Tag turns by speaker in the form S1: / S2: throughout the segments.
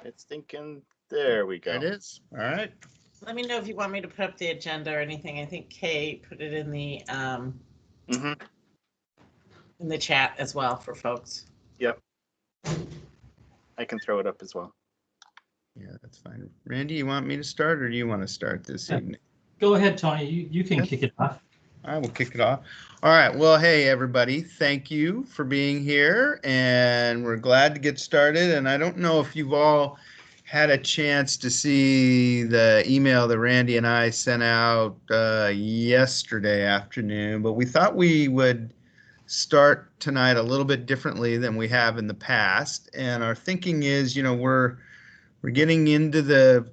S1: It's thinking, there we go.
S2: It is. All right.
S3: Let me know if you want me to put up the agenda or anything. I think Kay put it in the chat as well for folks.
S1: Yep. I can throw it up as well.
S2: Yeah, that's fine. Randy, you want me to start or do you want to start this evening?
S4: Go ahead, Tony. You can kick it off.
S2: I will kick it off. All right. Well, hey, everybody. Thank you for being here. And we're glad to get started. And I don't know if you've all had a chance to see the email that Randy and I sent out yesterday afternoon, but we thought we would start tonight a little bit differently than we have in the past. And our thinking is, we're getting into the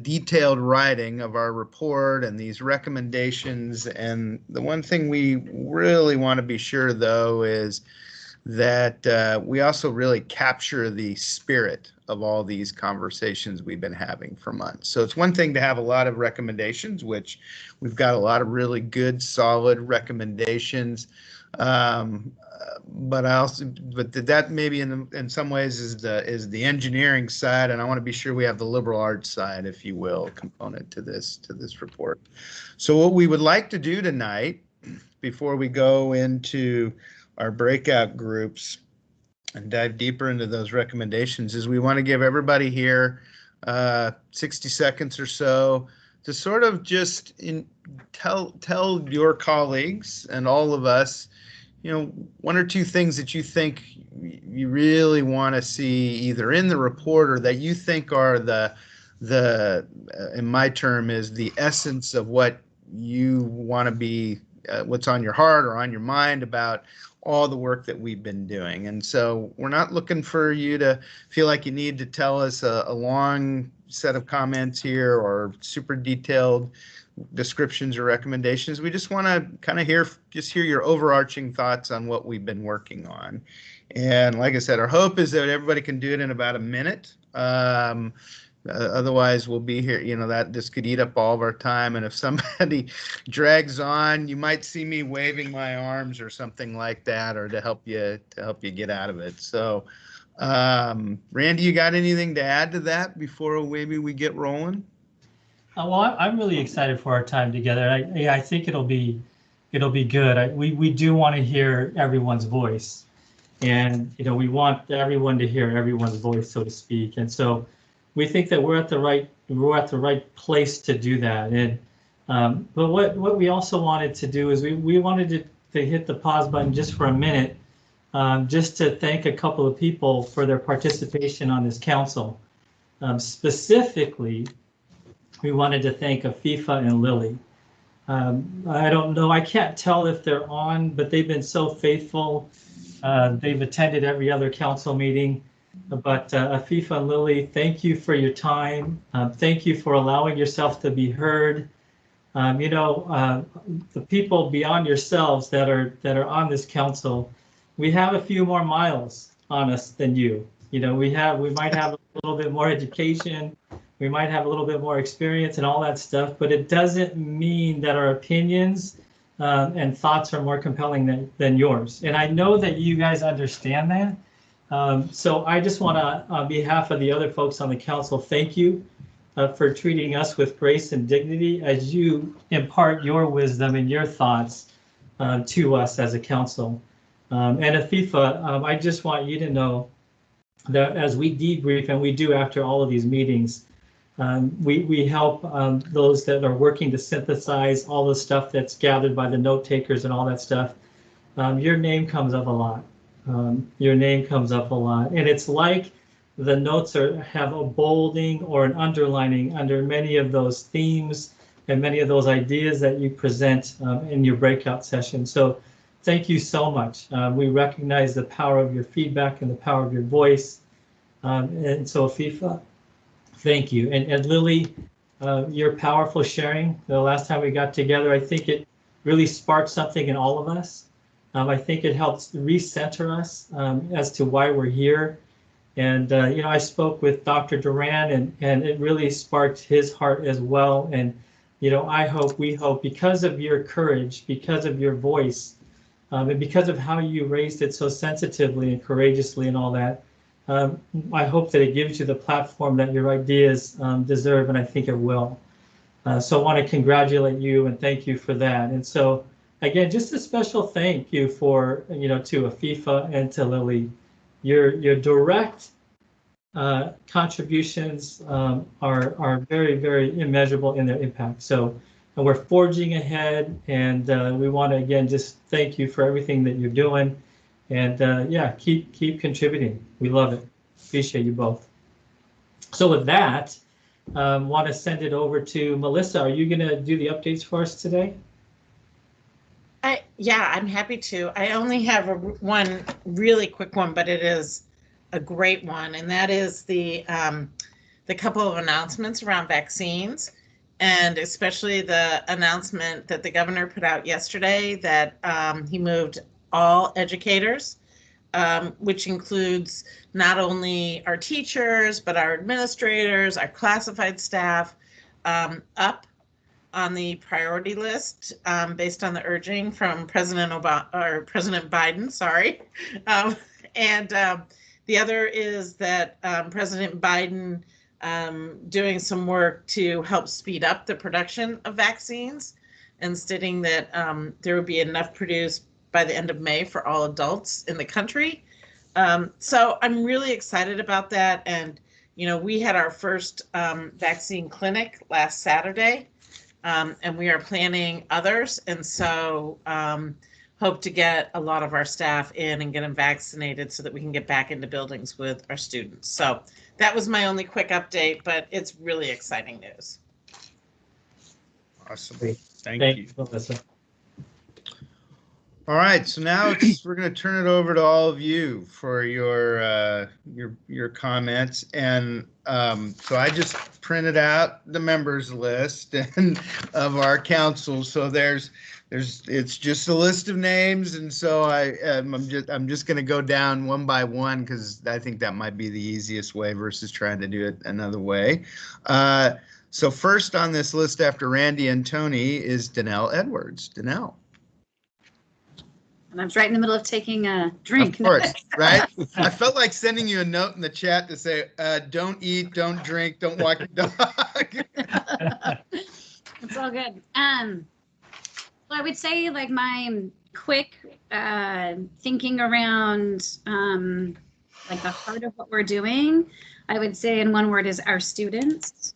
S2: detailed writing of our report and these recommendations. And the one thing we really want to be sure, though, is that we also really capture the spirit of all these conversations we've been having for months. So it's one thing to have a lot of recommendations, which we've got a lot of really good, solid recommendations. But that maybe in some ways is the engineering side, and I want to be sure we have the liberal arts side, if you will, component to this report. So what we would like to do tonight, before we go into our breakout groups and dive deeper into those recommendations, is we want to give everybody here 60 seconds or so to sort of just tell your colleagues and all of us, one or two things that you think you really want to see either in the report or that you think are the in my term is the essence of what you want to be, what's on your heart or on your mind about all the work that we've been doing. And so we're not looking for you to feel like you need to tell us a long set of comments here or super detailed descriptions or recommendations. We just want to kind of hear your overarching thoughts on what we've been working on. And like I said, our hope is that everybody can do it in about a minute. Otherwise, we'll be here, that this could eat up all of our time. And if somebody drags on, you might see me waving my arms or something like that, or to help you get out of it. So, Randy, you got anything to add to that before maybe we get rolling?
S4: Well, I'm really excited for our time together. I think it'll be good. We do want to hear everyone's voice, and we want everyone to hear everyone's voice, so to speak. And so we think that we're at the right place to do that. And but what we also wanted to do is we wanted to hit the pause button just for a minute, just to thank a couple of people for their participation on this council. Specifically, we wanted to thank Afifa and Lily. I don't know, I can't tell if they're on, but they've been so faithful. They've attended every other council meeting. But Afifa and Lily, thank you for your time. Thank you for allowing yourself to be heard. The people beyond yourselves that are on this council, we have a few more miles on us than you. We might have a little bit more education, we might have a little bit more experience and all that stuff, but it doesn't mean that our opinions and thoughts are more compelling than yours. And I know that you guys understand that. So I just want to, on behalf of the other folks on the council, thank you for treating us with grace and dignity as you impart your wisdom and your thoughts to us as a council. And Afifa, I just want you to know that as we debrief, and we do after all of these meetings, we help those that are working to synthesize all the stuff that's gathered by the note takers and all that stuff. Your name comes up a lot. Your name comes up a lot, and it's like the notes have a bolding or an underlining under many of those themes and many of those ideas that you present in your breakout session. So thank you so much. We recognize the power of your feedback and the power of your voice. And so Afifa, thank you. And Lily, your powerful sharing the last time we got together, I think it really sparked something in all of us. I think it helps recenter us as to why we're here. And, I spoke with Dr. Duran and it really sparked his heart as well. And, we hope because of your courage, because of your voice, and because of how you raised it so sensitively and courageously and all that, I hope that it gives you the platform that your ideas deserve, and I think it will. So I want to congratulate you and thank you for that. And so again, just a special thank you for, to Afifa and to Lily. Your direct contributions are very, very immeasurable in their impact. So and we're forging ahead, and we want to again just thank you for everything that you're doing, and yeah, keep contributing. We love it. Appreciate you both. So with that, want to send it over to Melissa. Are you going to do the updates for us today?
S3: Yeah, I'm happy to. I only have one really quick one, but it is a great one, and that is the couple of announcements around vaccines, and especially the announcement that the governor put out yesterday that he moved all educators, which includes not only our teachers, but our administrators, our classified staff, up on the priority list based on the urging from President Biden, sorry. And the other is that President Biden doing some work to help speed up the production of vaccines, and stating that there will be enough produced by the end of May for all adults in the country. So I'm really excited about that. And, we had our first vaccine clinic last Saturday, and we are planning others. And so hope to get a lot of our staff in and get them vaccinated so that we can get back into buildings with our students. So that was my only quick update, but it's really exciting news.
S2: Awesome.
S4: Great.
S2: Thank you.
S4: Melissa.
S2: All right, so now we're going to turn it over to all of you for your comments, and so I just printed out the members list and of our council. So it's just a list of names, and so I'm just going to go down one by one because I think that might be the easiest way versus trying to do it another way. So first on this list after Randy and Tony is Danelle Edwards. Danelle.
S5: And I was right in the middle of taking a drink.
S2: Of course, right? I felt like sending you a note in the chat to say, don't eat, don't drink, don't walk your dog.
S5: It's all good. So I would say like my quick thinking around like the heart of what we're doing, I would say in one word is our students.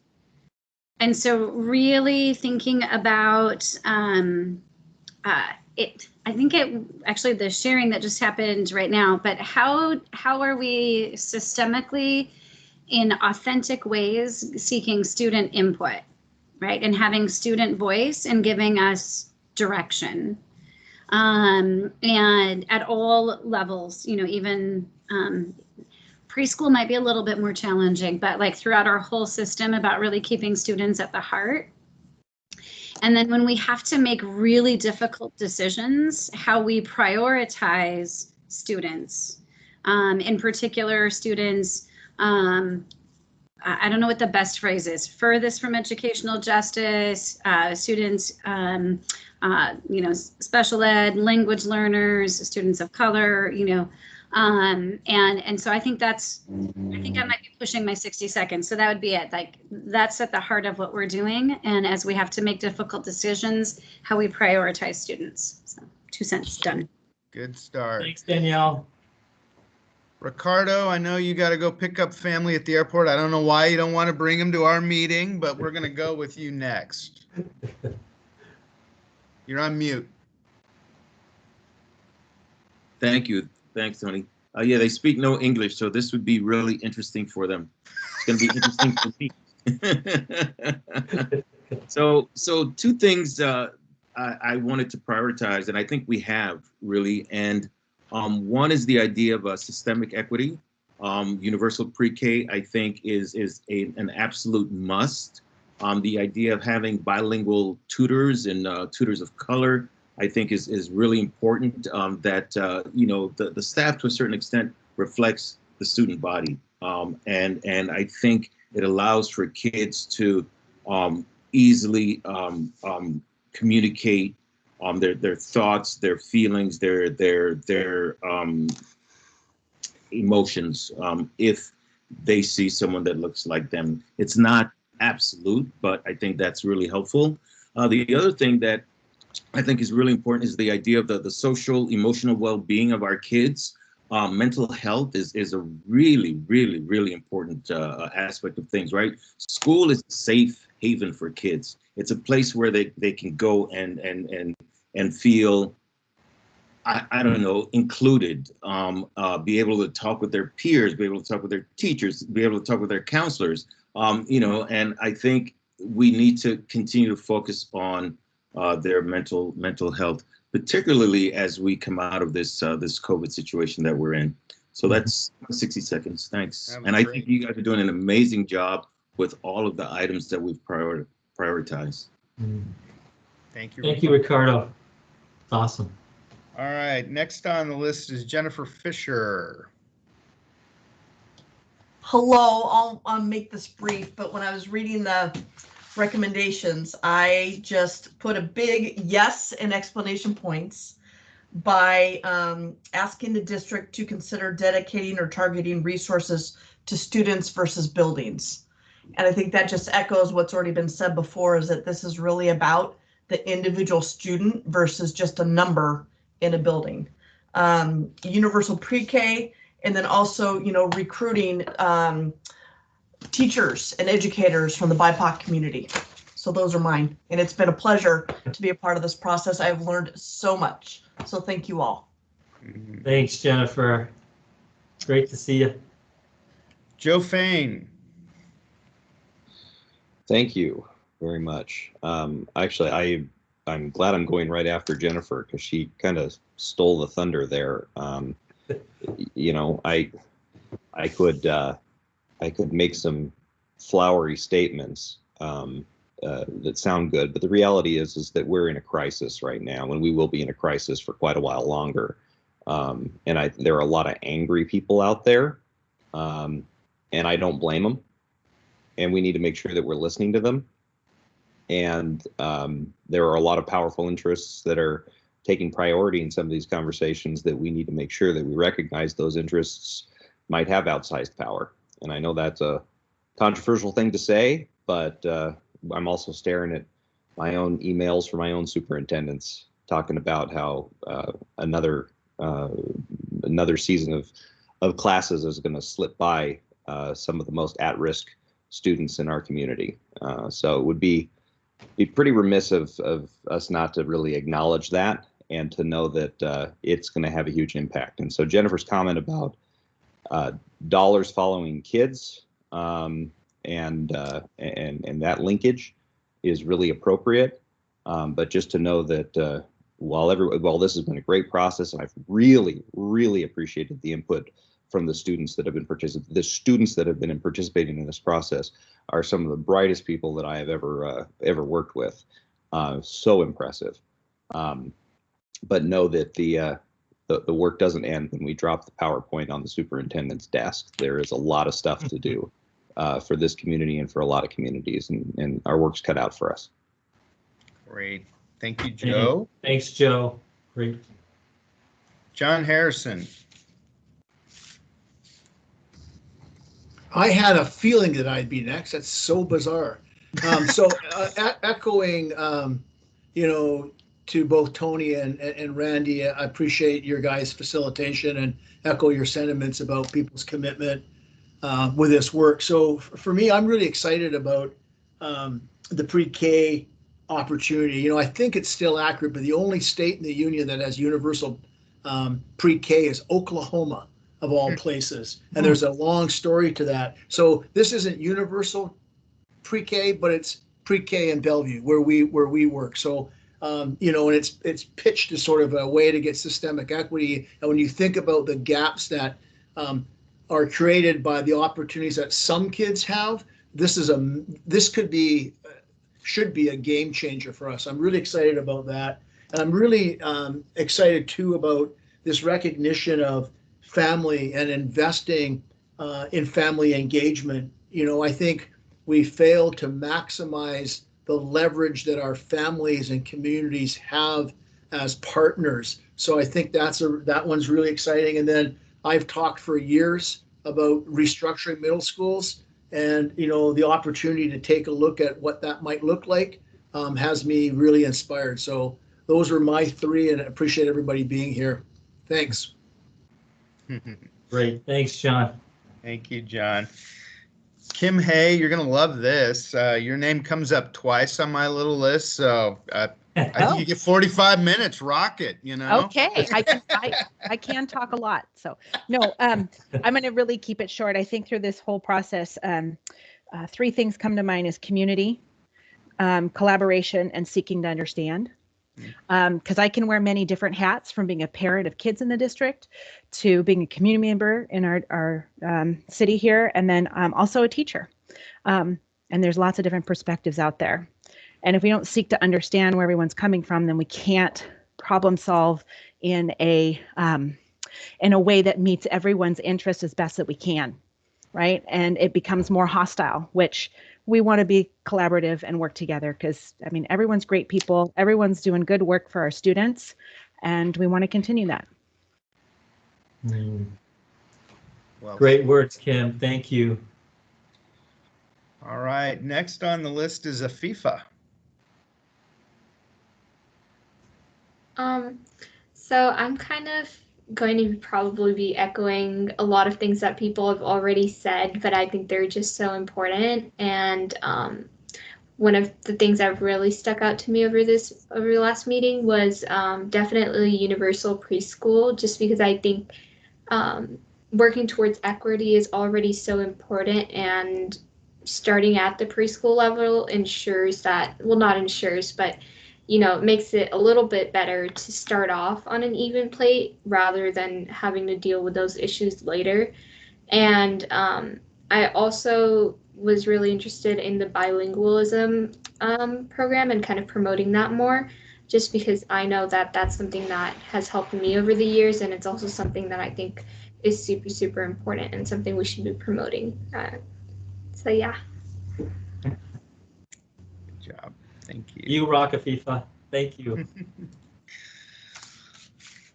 S5: And so really thinking about I think actually the sharing that just happened right now, but how are we systemically in authentic ways seeking student input, right? And having student voice and giving us direction. And at all levels, even preschool might be a little bit more challenging, but like throughout our whole system about really keeping students at the heart. And then when we have to make really difficult decisions, how we prioritize students, in particular students, I don't know what the best phrase is, furthest from educational justice, students, special ed, language learners, students of color, and so I think I might be pushing my 60 seconds. So that would be it. Like that's at the heart of what we're doing. And as we have to make difficult decisions, how we prioritize students. So 2 cents done.
S2: Good start.
S4: Thanks, Danielle.
S2: Ricardo, I know you got to go pick up family at the airport. I don't know why you don't want to bring them to our meeting, but we're going to go with you next. You're on mute.
S6: Thank you. Thanks, Tony. Yeah, they speak no English, so this would be really interesting for them. It's going to be interesting for me. So two things I wanted to prioritize, and I think we have really. And one is the idea of systemic equity. Universal pre-K, I think, is an absolute must. The idea of having bilingual tutors and tutors of color, I think is really important, that, the staff to a certain extent reflects the student body. And I think it allows for kids to easily communicate their thoughts, their feelings, their emotions if they see someone that looks like them. It's not absolute, but I think that's really helpful. The other thing that I think is really important is the idea of the social, emotional well-being of our kids. Mental health is a really, really, really important aspect of things, right? School is a safe haven for kids. It's a place where they can go and feel, I don't know, included, be able to talk with their peers, be able to talk with their teachers, be able to talk with their counselors, and I think we need to continue to focus on their mental health, particularly as we come out of this this COVID situation that we're in. So that's 60 seconds. Thanks. And I think you guys are doing an amazing job with all of the items that we've prioritized.
S2: Thank you.
S4: Thank you, Ricardo. Awesome.
S2: All right, next on the list is Jennifer Fisher.
S7: Hello, I'll make this brief, but when I was reading the recommendations, I just put a big yes in explanation points by asking the district to consider dedicating or targeting resources to students versus buildings. And I think that just echoes what's already been said before, is that this is really about the individual student versus just a number in a building. Universal pre-K, and then also, recruiting teachers and educators from the BIPOC community. So those are mine. And it's been a pleasure to be a part of this process. I've learned so much. So thank you all.
S4: Thanks, Jennifer. Great to see you.
S2: Joe Fain.
S8: Thank you very much. Actually, I'm glad I'm going right after Jennifer, because she kind of stole the thunder there. I could make some flowery statements that sound good, but the reality is that we're in a crisis right now, and we will be in a crisis for quite a while longer. There are a lot of angry people out there, and I don't blame them. And we need to make sure that we're listening to them. And there are a lot of powerful interests that are taking priority in some of these conversations that we need to make sure that we recognize those interests might have outsized power. And I know that's a controversial thing to say, but I'm also staring at my own emails from my own superintendents talking about how another season of classes is going to slip by some of the most at-risk students in our community. So it would be pretty remiss of us not to really acknowledge that and to know that it's going to have a huge impact. And so Jennifer's comment about dollars following kids and that linkage is really appropriate. But just to know that while this has been a great process, and I've really, really appreciated the input from the students that have been participating in this process are some of the brightest people that I have ever worked with. So impressive. But know that the work doesn't end when we drop the PowerPoint on the superintendent's desk. There is a lot of stuff to do for this community and for a lot of communities, and our work's cut out for us.
S2: Great. Thank you, Joe.
S4: Thanks, Joe. Great.
S2: John Harrison.
S9: I had a feeling that I'd be next. That's so bizarre. Echoing, to both Tony and Randy, I appreciate your guys' facilitation and echo your sentiments about people's commitment with this work. So for me, I'm really excited about the pre-K opportunity. I think it's still accurate, but the only state in the union that has universal pre-K is Oklahoma, of all places. And there's a long story to that. So this isn't universal pre-K, but it's pre-K in Bellevue where we work. So, and it's pitched as sort of a way to get systemic equity. And when you think about the gaps that are created by the opportunities that some kids have, should be a game changer for us. I'm really excited about that. And I'm really excited too about this recognition of family and investing in family engagement. I think we fail to maximize the leverage that our families and communities have as partners. So I think that one's really exciting. And then I've talked for years about restructuring middle schools, and the opportunity to take a look at what that might look like has me really inspired. So those are my three, and I appreciate everybody being here. Thanks.
S4: Great, thanks, John.
S2: Thank you, John. Kim Hay, you're going to love this. Your name comes up twice on my little list, so I think you get 45 minutes. Rock it,
S10: Okay, I can talk a lot. So no, I'm going to really keep it short. I think through this whole process, three things come to mind: is community, collaboration, and seeking to understand. Because I can wear many different hats, from being a parent of kids in the district to being a community member in our city here, and then I'm also a teacher. And there's lots of different perspectives out there. And if we don't seek to understand where everyone's coming from, then we can't problem solve in a way that meets everyone's interest as best that we can, right? And it becomes more hostile, which we want to be collaborative and work together, because everyone's great people, everyone's doing good work for our students, and we want to continue that.
S2: Well,
S4: Great words, Kim. Thank you.
S2: all right. Next on the list is Afifa.
S11: So I'm kind of going to probably be echoing a lot of things that people have already said, but I think they're just so important. And one of the things that really stuck out to me over the last meeting was definitely universal preschool, just because I think working towards equity is already so important, and starting at the preschool level ensures that, well, not ensures, but it makes it a little bit better to start off on an even plate rather than having to deal with those issues later. And I also was really interested in the bilingualism program and kind of promoting that more, just because I know that that's something that has helped me over the years, and it's also something that I think is super, super important and something we should be promoting. So yeah.
S2: Good job. Thank you.
S4: You rock, Afifa. Thank you.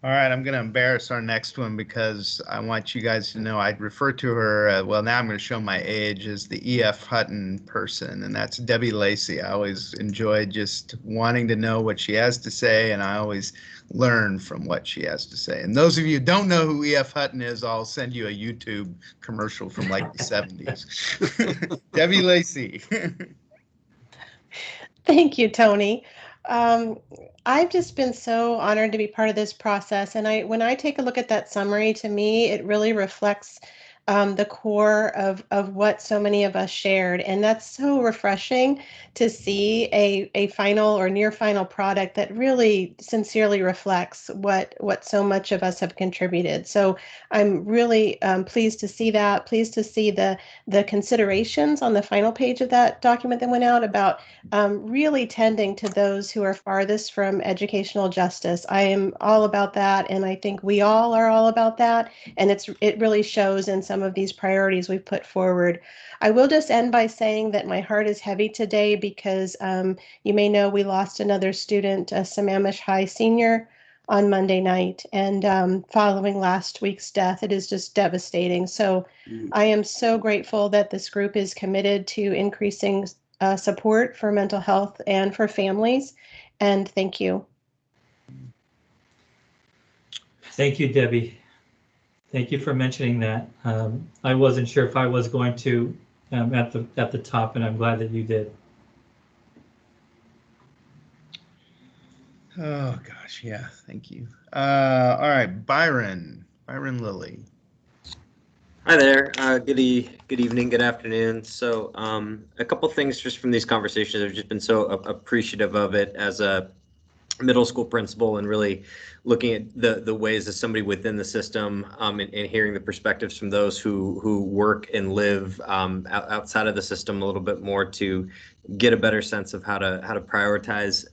S2: All right, I'm going to embarrass our next one because I want you guys to know I'd refer to her, well, now I'm going to show my age, as the E.F. Hutton person, and that's Debbie Lacey. I always enjoy just wanting to know what she has to say, and I always learn from what she has to say. And those of you who don't know who E.F. Hutton is, I'll send you a YouTube commercial from like the 70s. Debbie Lacey.
S12: Thank you, Tony. I've just been so honored to be part of this process. And when I take a look at that summary, to me, it really reflects the core of what so many of us shared. And that's so refreshing to see a final or near final product that really sincerely reflects what so much of us have contributed. So I'm really pleased to see that, pleased to see the considerations on the final page of that document that went out about really tending to those who are farthest from educational justice. I am all about that, and I think we all are all about that, and it really shows in some of these priorities we've put forward. I will just end by saying that my heart is heavy today because you may know we lost another student, a Sammamish High senior, on Monday night, and following last week's death, it is just devastating. So I am so grateful that this group is committed to increasing support for mental health and for families, and thank you.
S4: Thank you, Debbie. Thank you for mentioning that. I wasn't sure if I was going to at the top, and I'm glad that you did.
S2: Oh gosh, yeah, thank you. All right, Byron Lilly.
S13: Hi there. Good evening, good afternoon. So a couple things just from these conversations. I've just been so appreciative of it as a middle school principal, and really looking at the ways as somebody within the system, and hearing the perspectives from those who work and live outside of the system a little bit more, to get a better sense of how to prioritize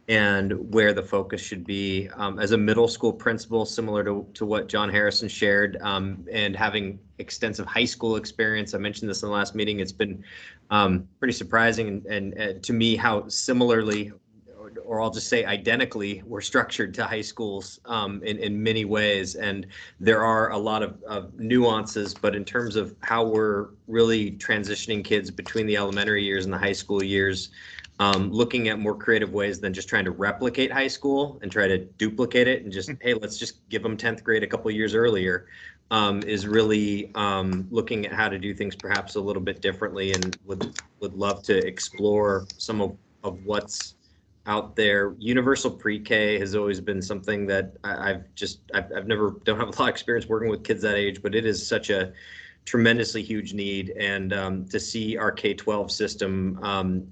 S13: and where the focus should be. As a middle school principal, similar to what John Harrison shared, and having extensive high school experience, I mentioned this in the last meeting, it's been pretty surprising and to me how similarly or I'll just say identically, were structured to high schools in many ways. And there are a lot of nuances, but in terms of how we're really transitioning kids between the elementary years and the high school years, looking at more creative ways than just trying to replicate high school and try to duplicate it and just, hey, let's just give them 10th grade a couple of years earlier, is really looking at how to do things perhaps a little bit differently, and would love to explore some of what's out there. Universal pre-K has always been something that I've never, don't have a lot of experience working with kids that age, but it is such a tremendously huge need. And to see our K-12 system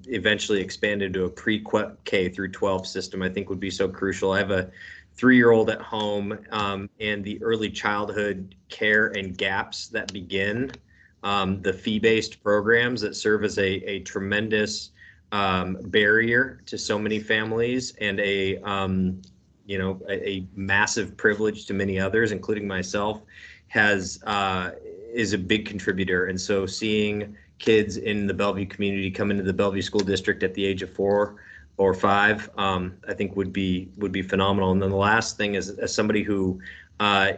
S13: eventually expand into a pre-K through 12 system, I think would be so crucial. I have a 3-year-old at home, and the early childhood care and gaps that begin, the fee-based programs that serve as a tremendous barrier to so many families, and a massive privilege to many others, including myself, is a big contributor. And so seeing kids in the Bellevue community come into the Bellevue School District at the age of 4 or 5, I think would be phenomenal. And then the last thing is, as somebody who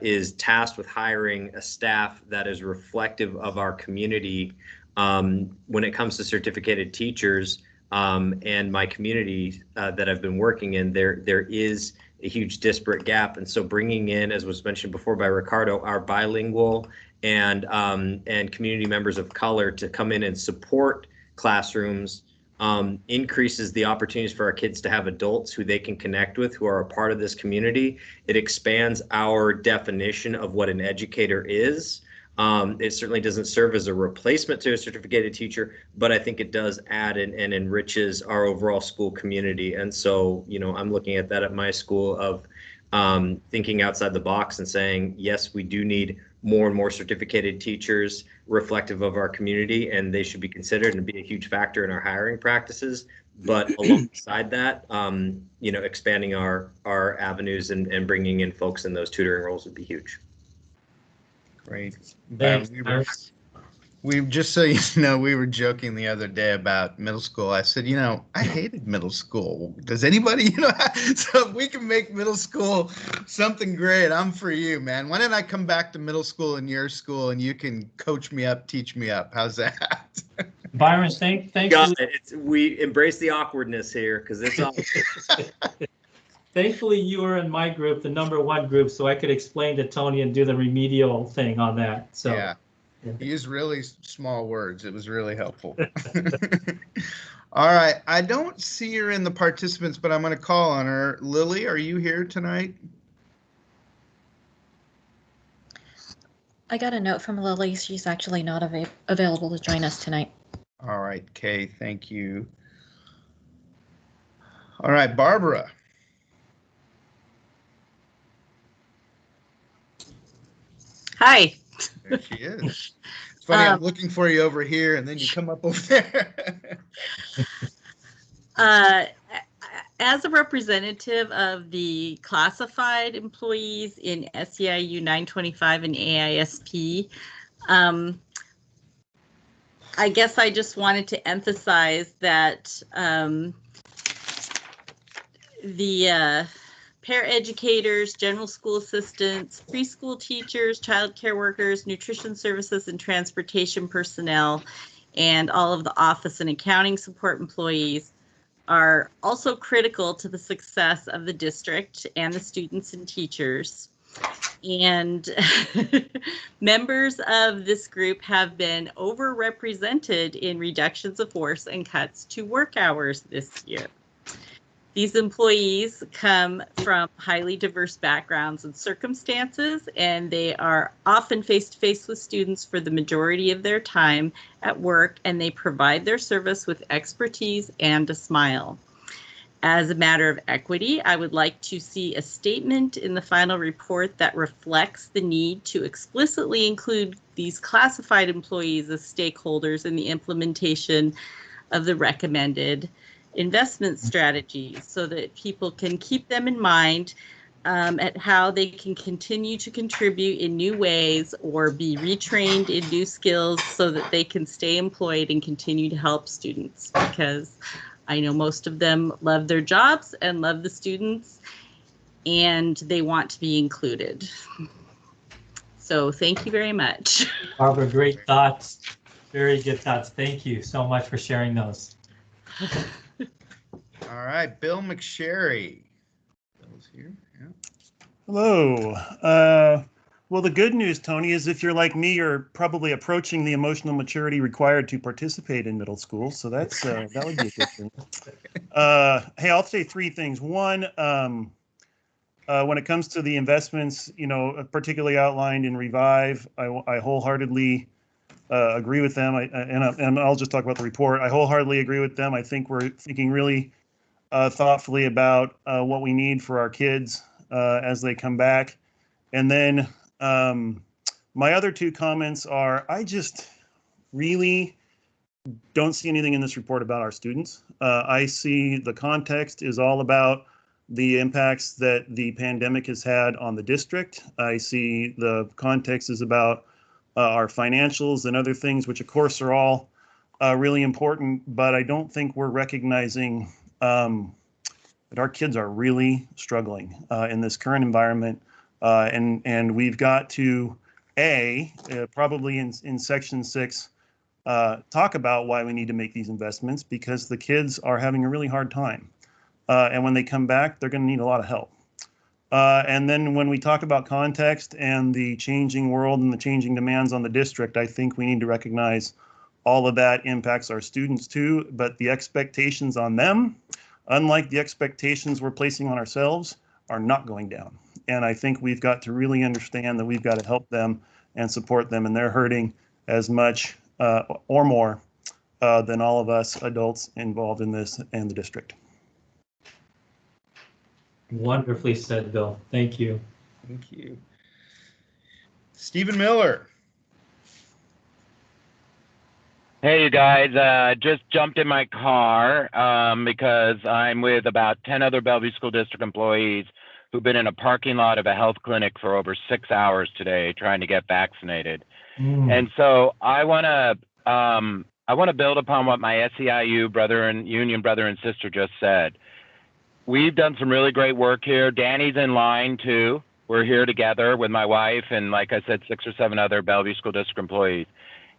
S13: is tasked with hiring a staff that is reflective of our community, when it comes to certificated teachers, and my community that I've been working in, there is a huge disparate gap. And so bringing in, as was mentioned before by Ricardo, our bilingual and community members of color to come in and support classrooms increases the opportunities for our kids to have adults who they can connect with, who are a part of this community. It expands our definition of what an educator is. It certainly doesn't serve as a replacement to a certificated teacher, but I think it does add and enriches our overall school community. And so, I'm looking at that at my school of thinking outside the box and saying, yes, we do need more and more certificated teachers reflective of our community, and they should be considered and be a huge factor in our hiring practices. But alongside that, expanding our avenues and bringing in folks in those tutoring roles would be huge.
S2: Great.
S4: Thanks.
S2: We just so you know, we were joking the other day about middle school. I said, I hated middle school. Does anybody, so if we can make middle school something great, I'm for you, man. Why don't I come back to middle school in your school and you can coach me up, teach me up? How's that?
S4: Byron, thanks.
S13: We embrace the awkwardness here because it's all.
S4: Thankfully, you were in my group, the number 1 group, so I could explain to Tony and do the remedial thing on that. So.
S2: Yeah. He used really small words. It was really helpful. All right. I don't see her in the participants, but I'm going to call on her. Lily, are you here tonight?
S14: I got a note from Lily. She's actually not available to join us tonight.
S2: All right, Kay. Thank you. All right, Barbara.
S15: Hi.
S2: There she is. It's funny, I'm looking for you over here, and then you come up over there.
S15: As a representative of the classified employees in SEIU 925 and AISP, I guess I just wanted to emphasize that the paraeducators, general school assistants, preschool teachers, child care workers, nutrition services and transportation personnel, and all of the office and accounting support employees are also critical to the success of the district and the students and teachers. And members of this group have been overrepresented in reductions of force and cuts to work hours this year. These employees come from highly diverse backgrounds and circumstances, and they are often face-to-face with students for the majority of their time at work, and they provide their service with expertise and a smile. As a matter of equity, I would like to see a statement in the final report that reflects the need to explicitly include these classified employees as stakeholders in the implementation of the recommended investment strategies, so that people can keep them in mind at how they can continue to contribute in new ways or be retrained in new skills so that they can stay employed and continue to help students. Because I know most of them love their jobs and love the students, and they want to be included. So thank you very much.
S4: Barbara, great thoughts. Very good thoughts. Thank you so much for sharing those.
S2: All right, Bill McSherry. Bill's here. Yeah.
S16: Hello. Well, the good news, Tony, is if you're like me, you're probably approaching the emotional maturity required to participate in middle school. So that's that would be a good thing. Hey, I'll say three things. One, when it comes to the investments, you know, particularly outlined in Revive, I wholeheartedly agree with them. And I'll just talk about the report. I wholeheartedly agree with them. I think we're thinking really thoughtfully about what we need for our kids as they come back. And then my other two comments are, I just really don't see anything in this report about our students. I see the context is all about the impacts that the pandemic has had on the district. I see the context is about our financials and other things, which of course are all really important, but I don't think we're recognizing that our kids are really struggling in this current environment. And we've got to, probably in section 6, talk about why we need to make these investments, because the kids are having a really hard time. And when they come back, they're going to need a lot of help. And then when we talk about context and the changing world and the changing demands on the district, I think we need to recognize all of that impacts our students too, but the expectations on them, unlike the expectations we're placing on ourselves, are not going down. And I think we've got to really understand that we've got to help them and support them, and they're hurting as much or more than all of us adults involved in this and the district.
S4: Wonderfully said, Bill. Thank you.
S2: Thank you. Stephen Miller.
S17: Hey, you guys, just jumped in my car because I'm with about 10 other Bellevue School District employees who've been in a parking lot of a health clinic for over 6 hours today trying to get vaccinated. And so I want to build upon what my SEIU brother and union brother and sister just said. We've done some really great work here. Danny's in line too. We're here together with my wife and, like I said, 6 or 7 other Bellevue School District employees.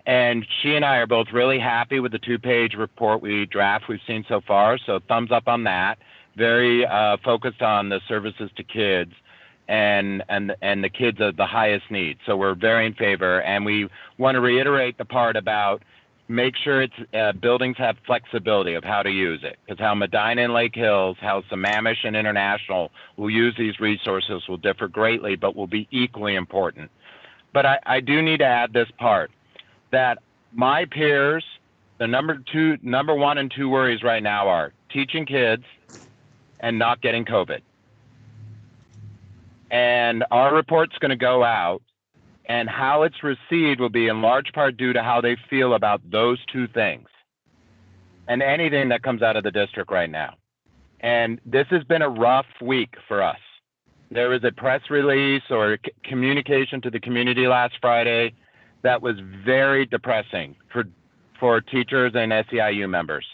S17: And she and I are both really happy with the 2-page report we've seen so far. So thumbs up on that. Very focused on the services to kids and the kids of the highest need. So we're very in favor. And we want to reiterate the part about make sure it's buildings have flexibility of how to use it, because how Medina and Lake Hills, how Sammamish and International will use these resources will differ greatly, but will be equally important. But I do need to add this part, that my peers, the number 1 and 2 worries right now are teaching kids and not getting COVID. And our report's going to go out, and how it's received will be in large part due to how they feel about those 2 things and anything that comes out of the district right now. And this has been a rough week for us. There was a press release or communication to the community last Friday that was very depressing for teachers and SEIU members,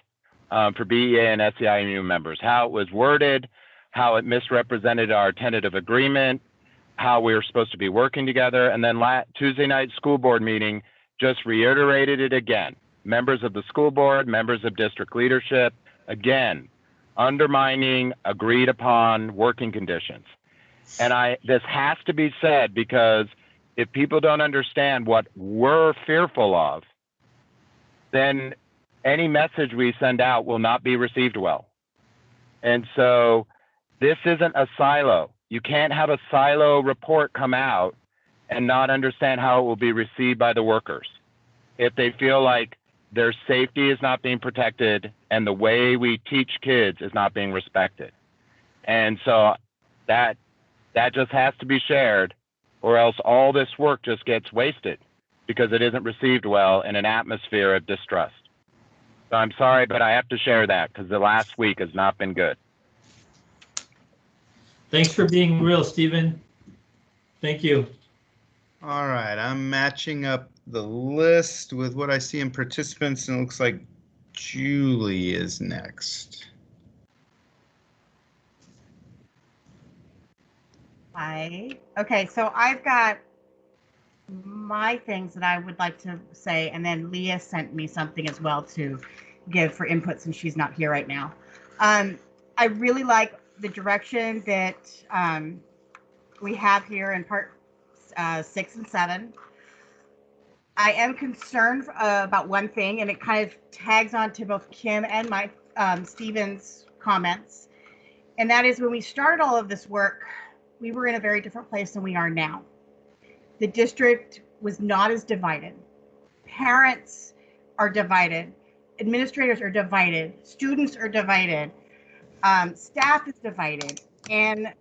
S17: for BEA and SEIU members, how it was worded, how it misrepresented our tentative agreement, how we were supposed to be working together. And then Tuesday night school board meeting just reiterated it again. Members of the school board, members of district leadership, again, undermining agreed upon working conditions. And this has to be said, because if people don't understand what we're fearful of, then any message we send out will not be received well. And so this isn't a silo. You can't have a silo report come out and not understand how it will be received by the workers if they feel like their safety is not being protected and the way we teach kids is not being respected. And so that just has to be shared, or else all this work just gets wasted because it isn't received well in an atmosphere of distrust. So I'm sorry, but I have to share that because the last week has not been good.
S4: Thanks for being real, Stephen. Thank you.
S2: All right, I'm matching up the list with what I see in participants, and it looks like Julie is next.
S18: Hi. Okay, so I've got my things that I would like to say, and then Leah sent me something as well to give for input since she's not here right now. I really like the direction that we have here in part 6 and 7. I am concerned about one thing, and it kind of tags on to both Kim and my Stephen's comments, and that is when we started all of this work, we were in a very different place than we are now. The district was not as divided. Parents are divided. Administrators are divided. Students are divided. Staff is divided. And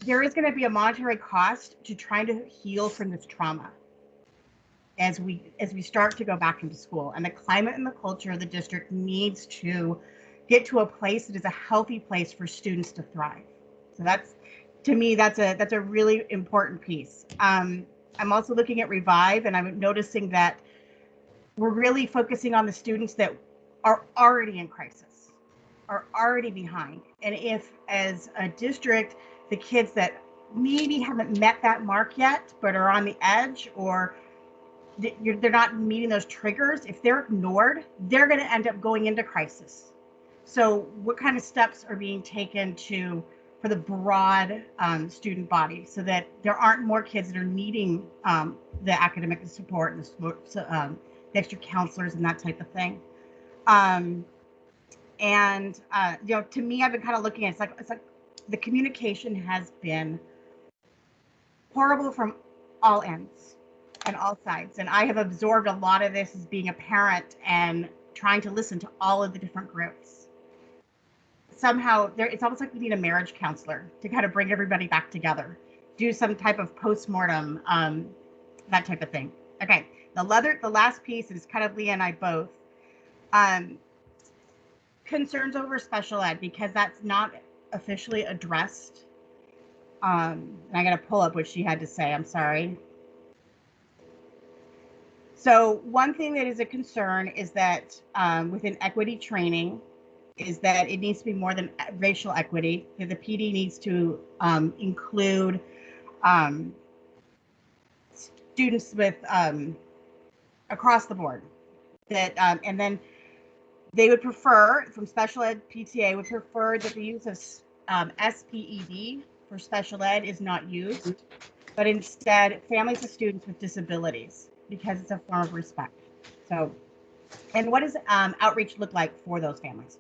S18: there is going to be a monetary cost to trying to heal from this trauma as we start to go back into school. And the climate and the culture of the district needs to get to a place that is a healthy place for students to thrive. So that's, to me, that's a really important piece. I'm also looking at Revive, and I'm noticing that we're really focusing on the students that are already in crisis, are already behind. And if, as a district, the kids that maybe haven't met that mark yet, but are on the edge, or they're not meeting those triggers, if they're ignored, they're going to end up going into crisis. So what kind of steps are being taken for the broad student body so that there aren't more kids that are needing the academic support and the extra counselors and that type of thing? To me, I've been kind of looking at it's like the communication has been horrible from all ends and all sides. And I have absorbed a lot of this as being a parent and trying to listen to all of the different groups. Somehow, it's almost like we need a marriage counselor to kind of bring everybody back together, do some type of postmortem, that type of thing. Okay, the last piece is kind of Leah and I both. Concerns over special ed, because that's not officially addressed. And I got to pull up what she had to say. I'm sorry. So one thing that is a concern is that within equity training is that it needs to be more than racial equity. The PD needs to include students with across the board. That and then they would prefer, from special ed PTA, would prefer that the use of SPED for special ed is not used, but instead families of students with disabilities, because it's a form of respect. So, and what does outreach look like for those families?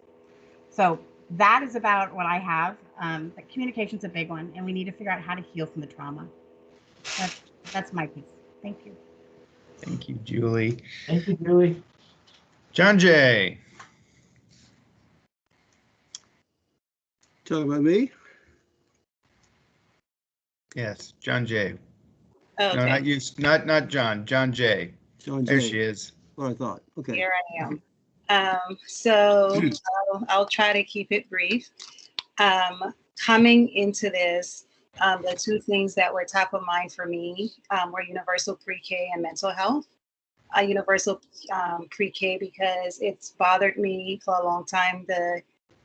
S18: So that is about what I have. But communication's a big one, and we need to figure out how to heal from the trauma. That's my piece. Thank you.
S2: Thank you, Julie.
S4: Thank you, Julie.
S2: John Jay.
S19: Talking about me?
S2: Yes, John Jay.
S19: Okay.
S2: No, not you. Not John. John Jay.
S19: John
S2: There
S19: Jay.
S2: she is.
S19: What I thought. Okay.
S20: Here I am. I'll try to keep it brief. Coming into this, the two things that were top of mind for me were universal pre-K and mental health. Universal pre-K because it's bothered me for a long time, the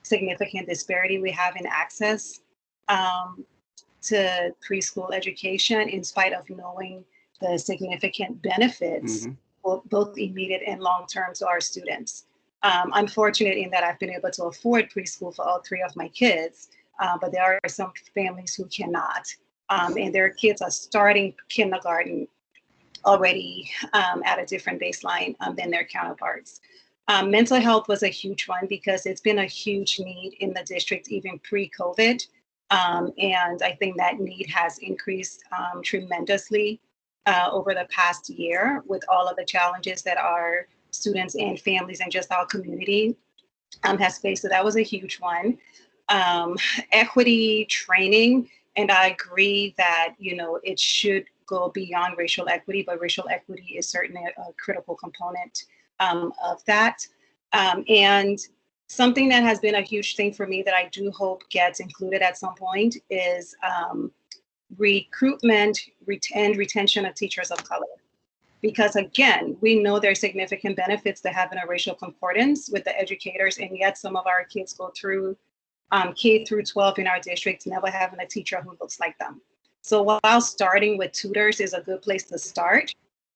S20: significant disparity we have in access to preschool education, in spite of knowing the significant benefits, both immediate and long-term, to our students. I'm fortunate in that I've been able to afford preschool for all three of my kids, but there are some families who cannot. And their kids are starting kindergarten already at a different baseline than their counterparts. Mental health was a huge one because it's been a huge need in the district, even pre-COVID. And I think that need has increased tremendously over the past year with all of the challenges that our students and families and just our community has faced. So that was a huge one. Equity training, and I agree that, it should go beyond racial equity, but racial equity is certainly a critical component of that. And something that has been a huge thing for me that I do hope gets included at some point is recruitment and retention of teachers of color. because again, we know there's significant benefits to having a racial concordance with the educators, and yet some of our kids go through K through 12 in our districts, never having a teacher who looks like them. So while starting with tutors is a good place to start,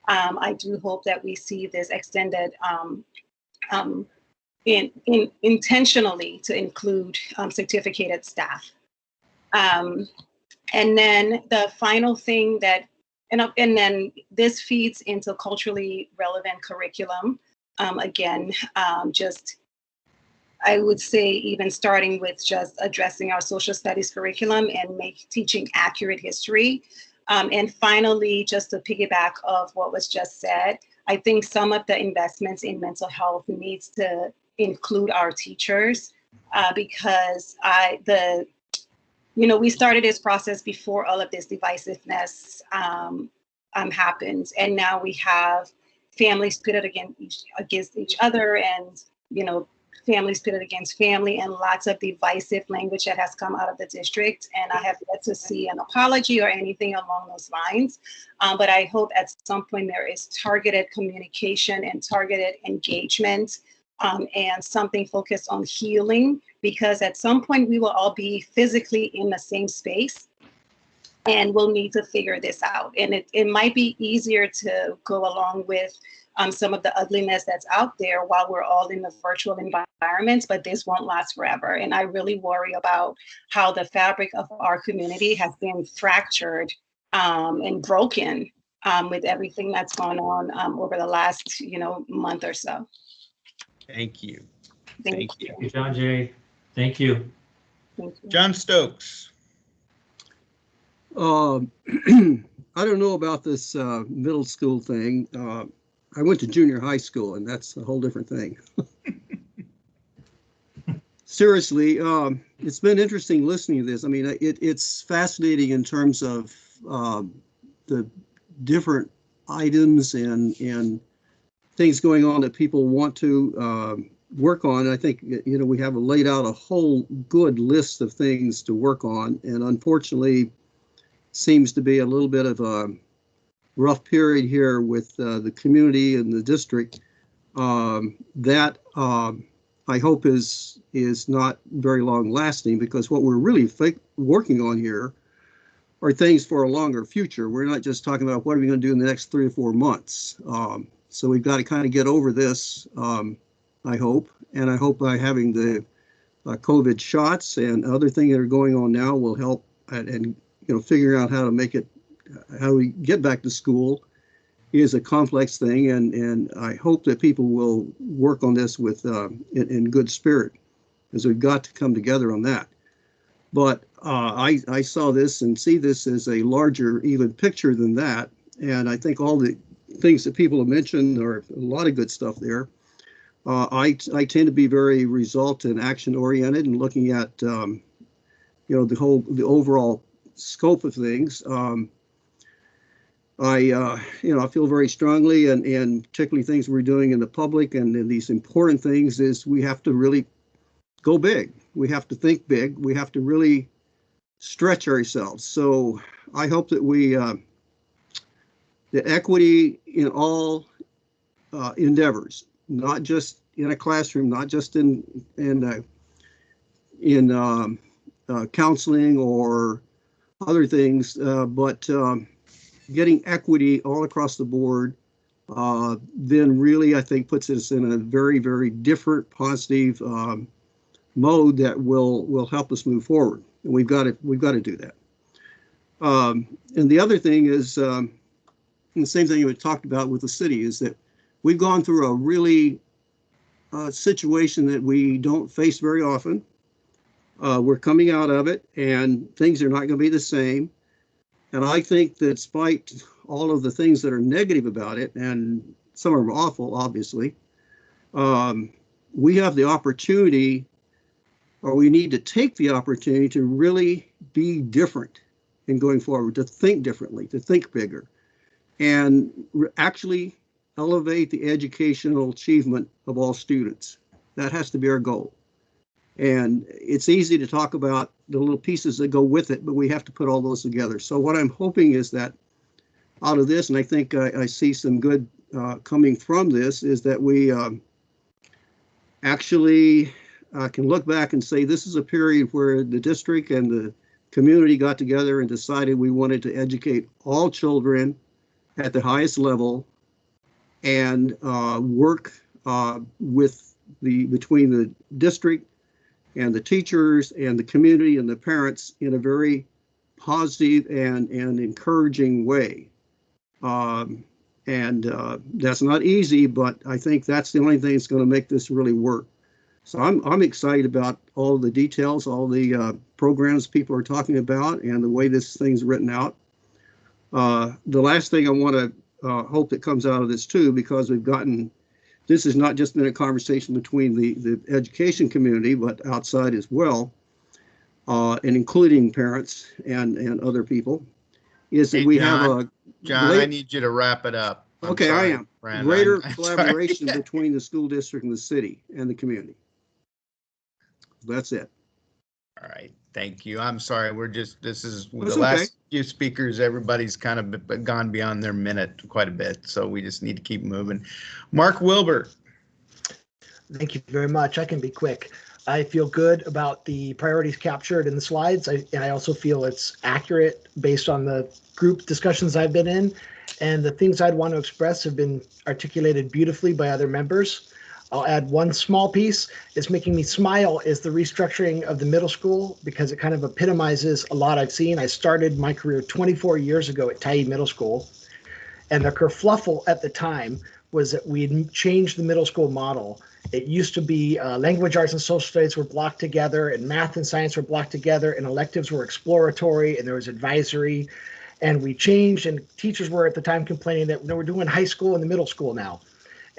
S20: I do hope that we see this extended intentionally to include certificated staff. And then the final thing that, and then this feeds into culturally relevant curriculum. Again, just I would say even starting with just addressing our social studies curriculum and teaching accurate history. And finally, just to piggyback of what was just said, I think some of the investments in mental health needs to include our teachers because we started this process before all of this divisiveness happened. And now we have families pitted against each other and, families pitted against family and lots of divisive language that has come out of the district. And I have yet to see an apology or anything along those lines. But I hope at some point there is targeted communication and targeted engagement and something focused on healing, because at some point we will all be physically in the same space and we'll need to figure this out. And it might be easier to go along with some of the ugliness that's out there while we're all in the virtual environments, but this won't last forever. And I really worry about how the fabric of our community has been fractured and broken with everything that's gone on over the last, month or so.
S2: Thank you.
S20: Thank
S2: you.
S4: Thank you, John Jay. Thank you.
S2: John Stokes.
S21: I don't know about this middle school thing. I went to junior high school, and that's a whole different thing. Seriously, it's been interesting listening to this. I mean, it's fascinating in terms of the different items and things going on that people want to work on. I think, we have laid out a whole good list of things to work on, and unfortunately seems to be a little bit of a rough period here with the community and the district that I hope is not very long lasting, because what we're really working on here are things for a longer future. We're not just talking about what are we going to do in the next 3 or 4 months. So we've got to kind of get over this, I hope. And I hope by having the COVID shots and other things that are going on now will help and figuring out how to make it, how we get back to school is a complex thing. And I hope that people will work on this with in good spirit, because we've got to come together on that. But I saw this and see this as a larger even picture than that. And I think all the things that people have mentioned are a lot of good stuff there. I tend to be very result and action oriented and looking at the overall scope of things. I feel very strongly, and particularly things we're doing in the public and in these important things, is we have to really go big. We have to think big. We have to really stretch ourselves. So I hope that the equity in all endeavors, not just in a classroom, not just in counseling or other things, but getting equity all across the board, then really I think puts us in a very, very different, positive mode that will help us move forward. And we've got to do that. And the other thing is, and the same thing we talked about with the city, is that we've gone through a really situation that we don't face very often. We're coming out of it, and things are not going to be the same. And I think that despite all of the things that are negative about it, and some are awful, obviously, we have the opportunity, or we need to take the opportunity to really be different in going forward, to think differently, to think bigger, and actually elevate the educational achievement of all students. That has to be our goal. And it's easy to talk about the little pieces that go with it, but we have to put all those together. So what I'm hoping is that out of this, and I think I see some good coming from this, is that we actually can look back and say this is a period where the district and the community got together and decided we wanted to educate all children at the highest level and work between the district and the teachers and the community and the parents in a very positive and encouraging way. That's not easy, but I think that's the only thing that's going to make this really work. So I'm excited about all the details, all the programs people are talking about, and the way this thing's written out. The last thing I want to hope that comes out of this too, because this has not just been a conversation between the education community, but outside as well, and including parents and other people, is that we have a
S2: John, I need you to wrap it up.
S21: Okay, I am. Greater collaboration between the school district and the city and the community. That's it.
S2: All right, thank you. I'm sorry, this is
S21: That's
S2: the last few speakers, everybody's kind of gone beyond their minute quite a bit, so we just need to keep moving. Mark Wilbur.
S1: Thank you very much. I can be quick. I feel good about the priorities captured in the slides. I also feel it's accurate based on the group discussions I've been in, and the things I'd want to express have been articulated beautifully by other members. I'll add one small piece. It's making me smile is the restructuring of the middle school, because it kind of epitomizes a lot I've seen. I started my career 24 years ago at Tyee Middle School, and the kerfluffle at the time was that we'd changed the middle school model. It used to be language arts and social studies were blocked together, and math and science were blocked together, and electives were exploratory, and there was advisory. And we changed, and teachers were at the time complaining that we're doing high school and the middle school now.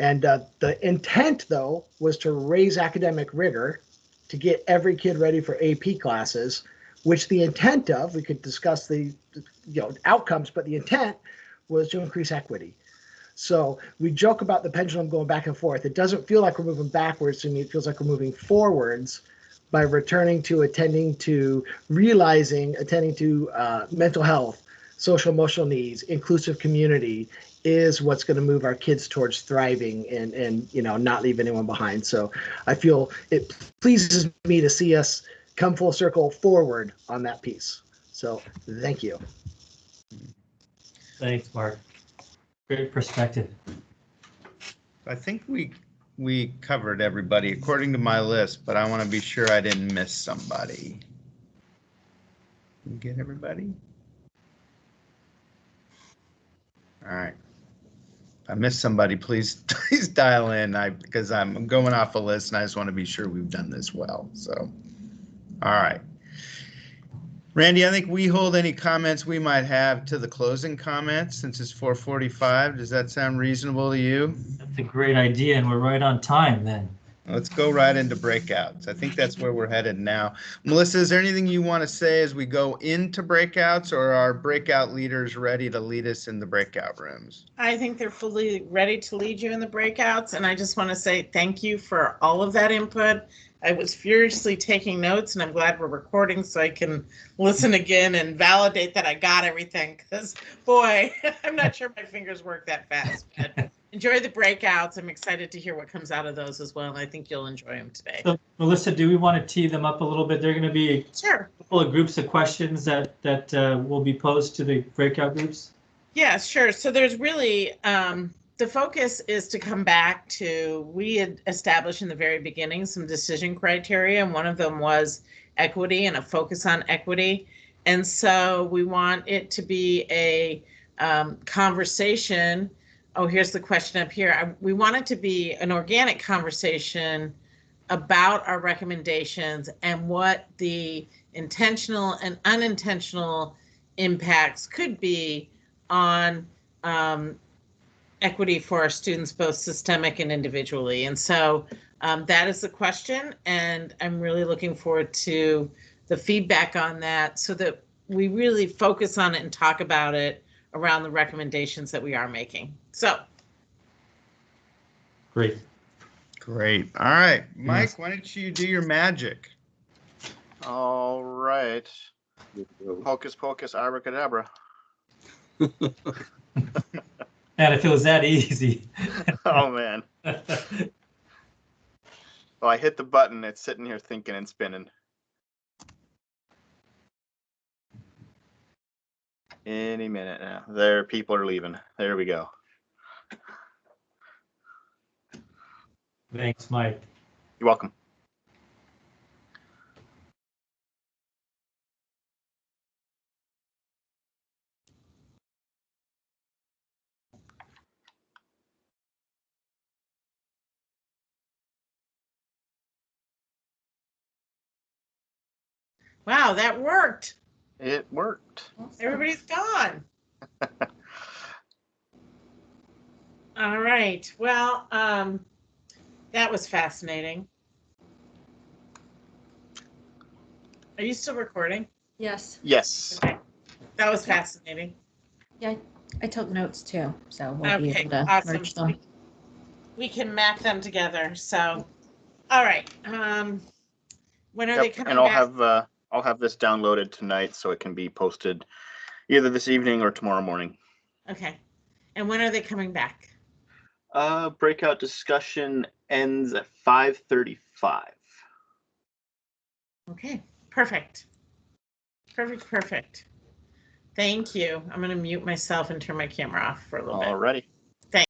S1: And the intent, though, was to raise academic rigor, to get every kid ready for AP classes, which the intent of, we could discuss the outcomes, but the intent was to increase equity. So we joke about the pendulum going back and forth. It doesn't feel like we're moving backwards to me. It feels like we're moving forwards by returning to attending to mental health, social emotional needs, inclusive community is what's going to move our kids towards thriving and not leave anyone behind. So I feel it pleases me to see us come full circle forward on that piece. So thank you.
S4: Thanks, Mark. Great perspective.
S2: I think we covered everybody according to my list, but I want to be sure I didn't miss somebody. Did we get everybody? All right. If I missed somebody, please dial in because I'm going off a list and I just want to be sure we've done this well. So, all right. Randy, I think we hold any comments we might have to the closing comments since it's 4:45. Does that sound reasonable to you?
S4: That's a great idea, and we're right on time then.
S2: Let's go right into breakouts. I think that's where we're headed now. Melissa, is there anything you want to say as we go into breakouts, or are breakout leaders ready to lead us in the breakout rooms?
S3: I think they're fully ready to lead you in the breakouts, and I just want to say thank you for all of that input. I was furiously taking notes, and I'm glad we're recording so I can listen again and validate that I got everything, because boy, I'm not sure my fingers work that fast. But enjoy the breakouts. I'm excited to hear what comes out of those as well, and I think you'll enjoy them today.
S4: So, Melissa, do we want to tee them up a little bit? They're going to be
S3: sure
S4: a couple of groups of questions that will be posed to the breakout groups.
S3: Yeah, sure. So there's really the focus is to come back to, we had established in the very beginning some decision criteria, and one of them was equity and a focus on equity. And so we want it to be a conversation. Oh, here's the question up here. We want it to be an organic conversation about our recommendations and what the intentional and unintentional impacts could be on equity for our students, both systemic and individually. And so that is the question, and I'm really looking forward to the feedback on that so that we really focus on it and talk about it around the recommendations that we are making. So.
S4: Great.
S2: Great. All right, Mike, why don't you do your magic?
S22: All right. Hocus pocus abracadabra.
S4: And if it was that easy.
S5: Oh man. Well, I hit the button. It's sitting here thinking and spinning. Any minute now. There, people are leaving. There we go.
S4: Thanks, Mike.
S5: You're welcome.
S3: Wow, that worked.
S5: It worked.
S3: Everybody's gone. All right. Well, that was fascinating. Are you still recording?
S14: Yes.
S5: Yes.
S3: Okay. That was fascinating.
S14: Yeah, I took notes too, so we'll be
S3: Okay,
S14: able to
S3: awesome.
S14: merge them.
S3: We can map them together. So, all right. When are they coming
S5: and
S3: back?
S5: I'll have this downloaded tonight so it can be posted either this evening or tomorrow morning.
S3: Okay. And when are they coming back?
S5: Breakout discussion ends at 5:35.
S3: Okay, perfect. Perfect. Thank you. I'm going to mute myself and turn my camera off for a little bit.
S5: Alrighty.
S3: Thanks.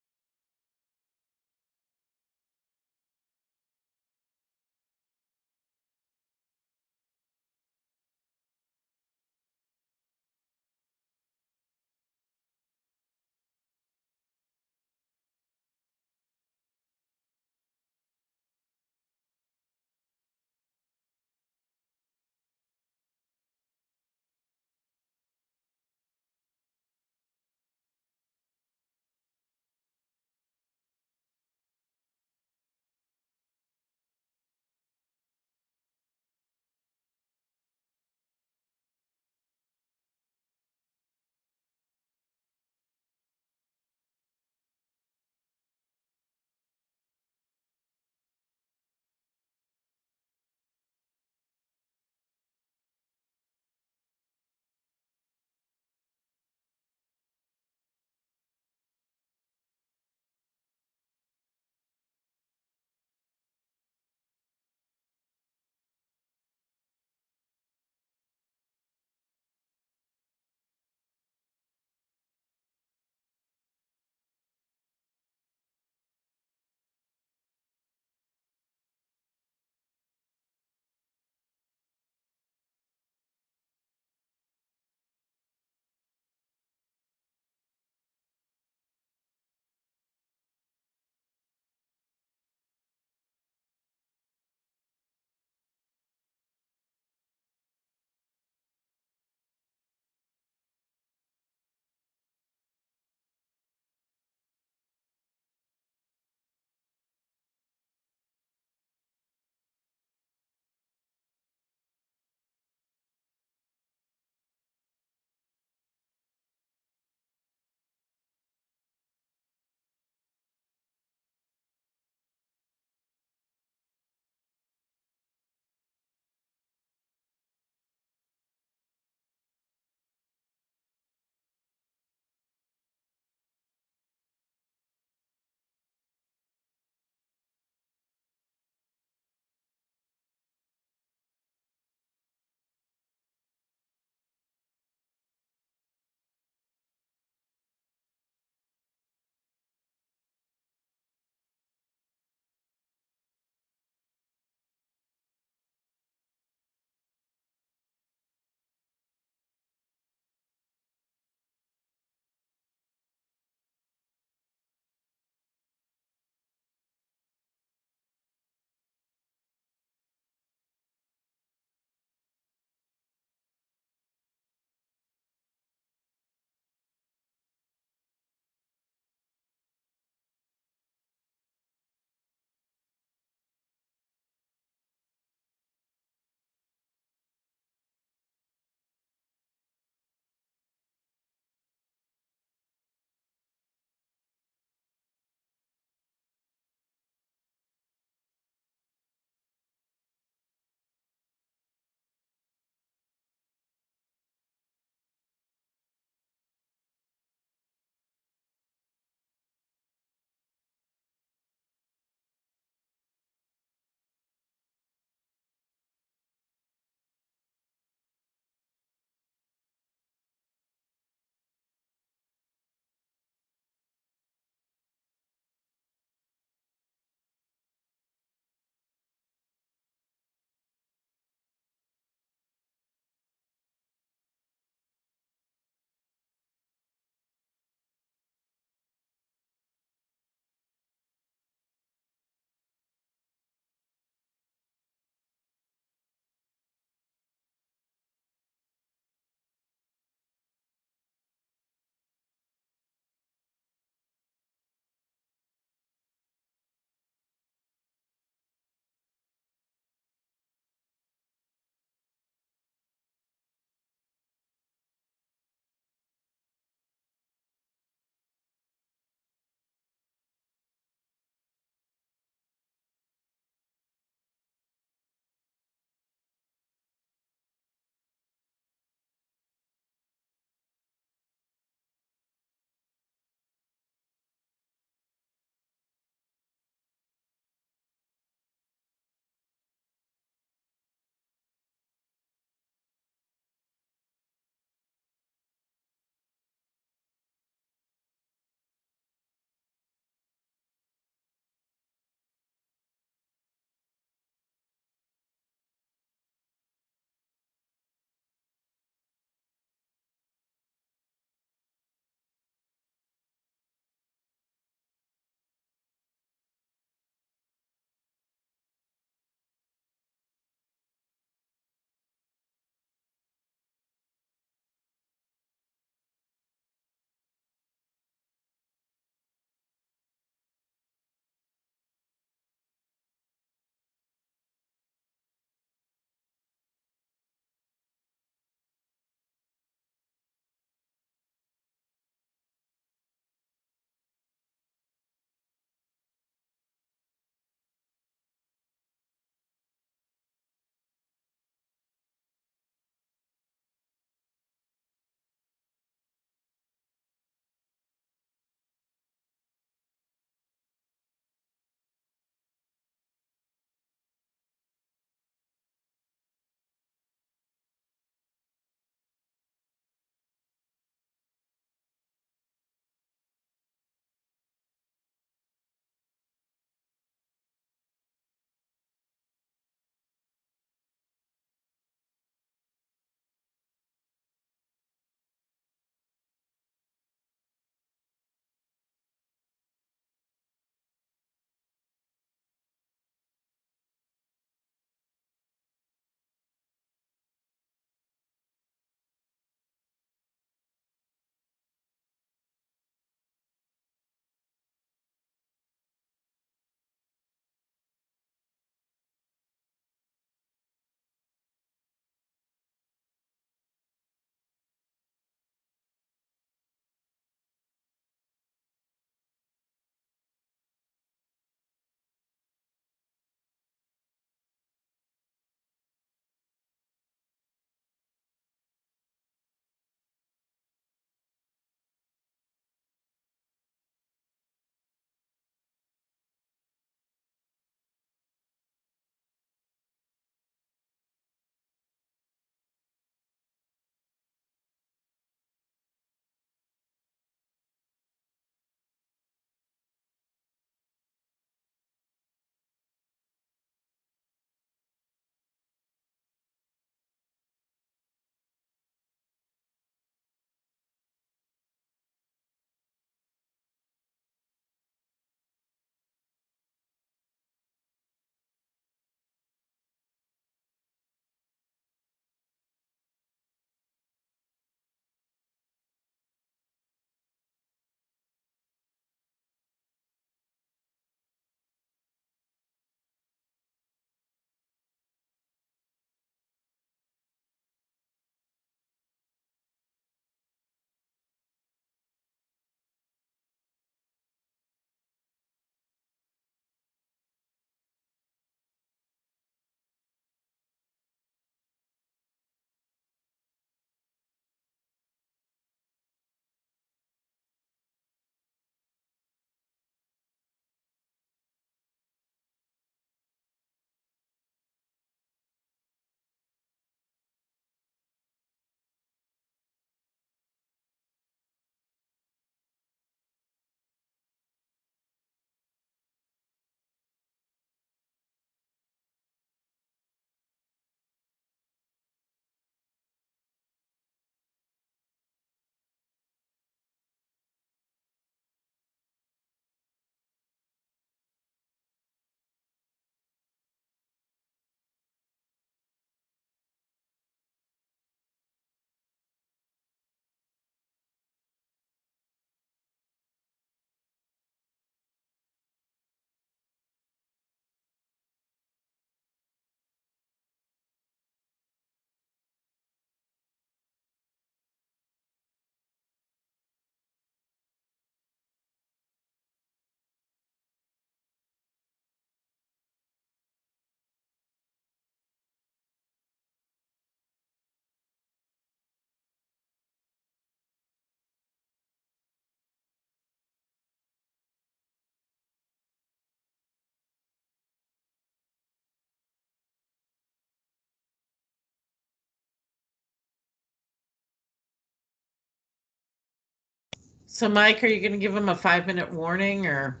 S3: So Mike, are you going to give them a 5-minute warning or?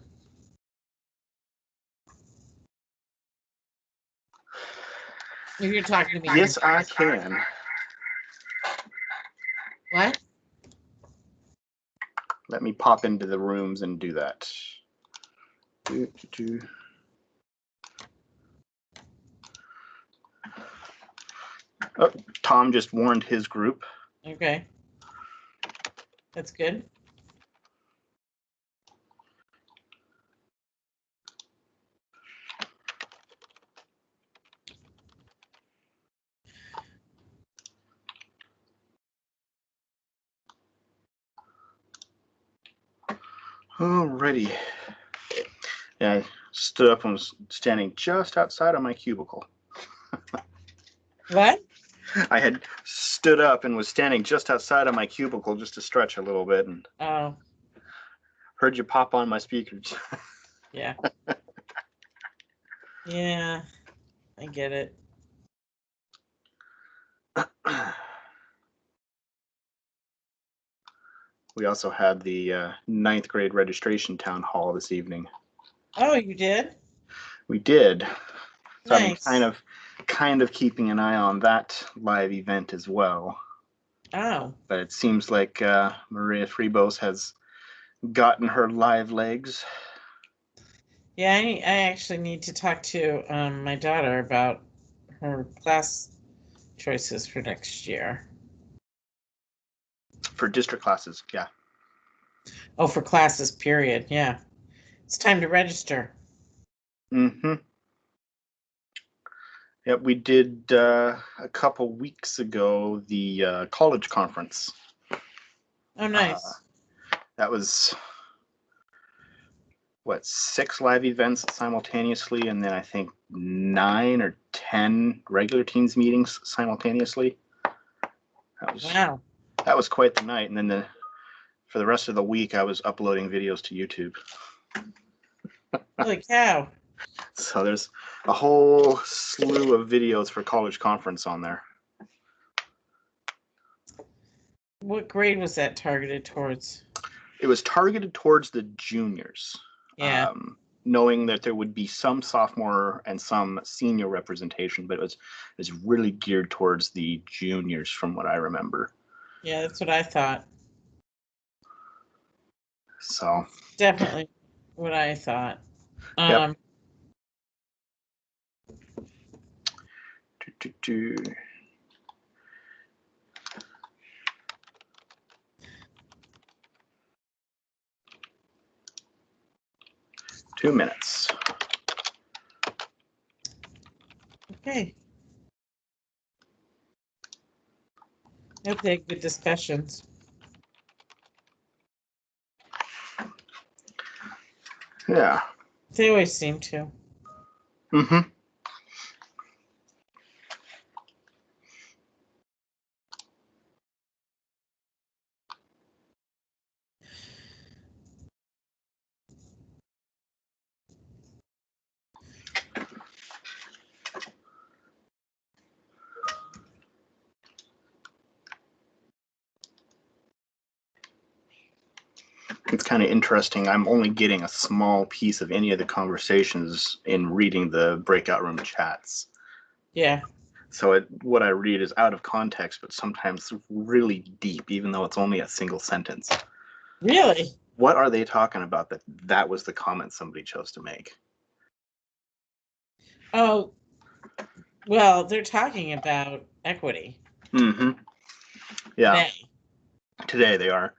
S3: If you're talking to me.
S5: Yes, I can.
S3: What?
S5: Let me pop into the rooms and do that. Oh, Tom just warned his group.
S3: Okay. That's good.
S5: Alrighty. Yeah, I stood up and was standing just outside of my cubicle.
S3: What?
S5: I had stood up and was standing just outside of my cubicle just to stretch a little bit, and heard you pop on my speakers.
S3: Yeah. Yeah, I get it.
S5: We also had the 9th grade registration town hall this evening.
S3: Oh, you did?
S5: We did. So
S3: Nice.
S5: I've been kind of keeping an eye on that live event as well.
S3: Oh.
S5: But it seems like Maria Freebos has gotten her live legs.
S3: Yeah, I actually need to talk to my daughter about her class choices for next year.
S5: For district classes, yeah.
S3: Oh, for classes, period. Yeah. It's time to register.
S5: Mm-hmm. Yeah, we did a couple weeks ago the college conference.
S3: Oh, nice.
S5: That was, what, 6 live events simultaneously, and then I think 9 or 10 regular teams meetings simultaneously.
S3: Wow.
S5: That was quite the night. And then for the rest of the week, I was uploading videos to YouTube.
S3: Holy cow.
S5: So there's a whole slew of videos for college conference on there.
S3: What grade was that targeted towards?
S5: It was targeted towards the juniors.
S3: Yeah.
S5: Knowing that there would be some sophomore and some senior representation, but it was really geared towards the juniors from what I remember.
S3: Yeah, that's what I thought.
S5: So
S3: definitely what I thought.
S5: Yep. 2 minutes.
S3: Okay. Hope they had good discussions.
S5: Yeah.
S3: They always seem to.
S5: Mm-hmm. It's kind of interesting. I'm only getting a small piece of any of the conversations in reading the breakout room chats.
S3: Yeah.
S5: So what I read is out of context, but sometimes really deep, even though it's only a single sentence.
S3: Really?
S5: What are they talking about that was the comment somebody chose to make?
S3: Oh, well, they're talking about equity.
S5: Mm-hmm. Yeah. Today they are.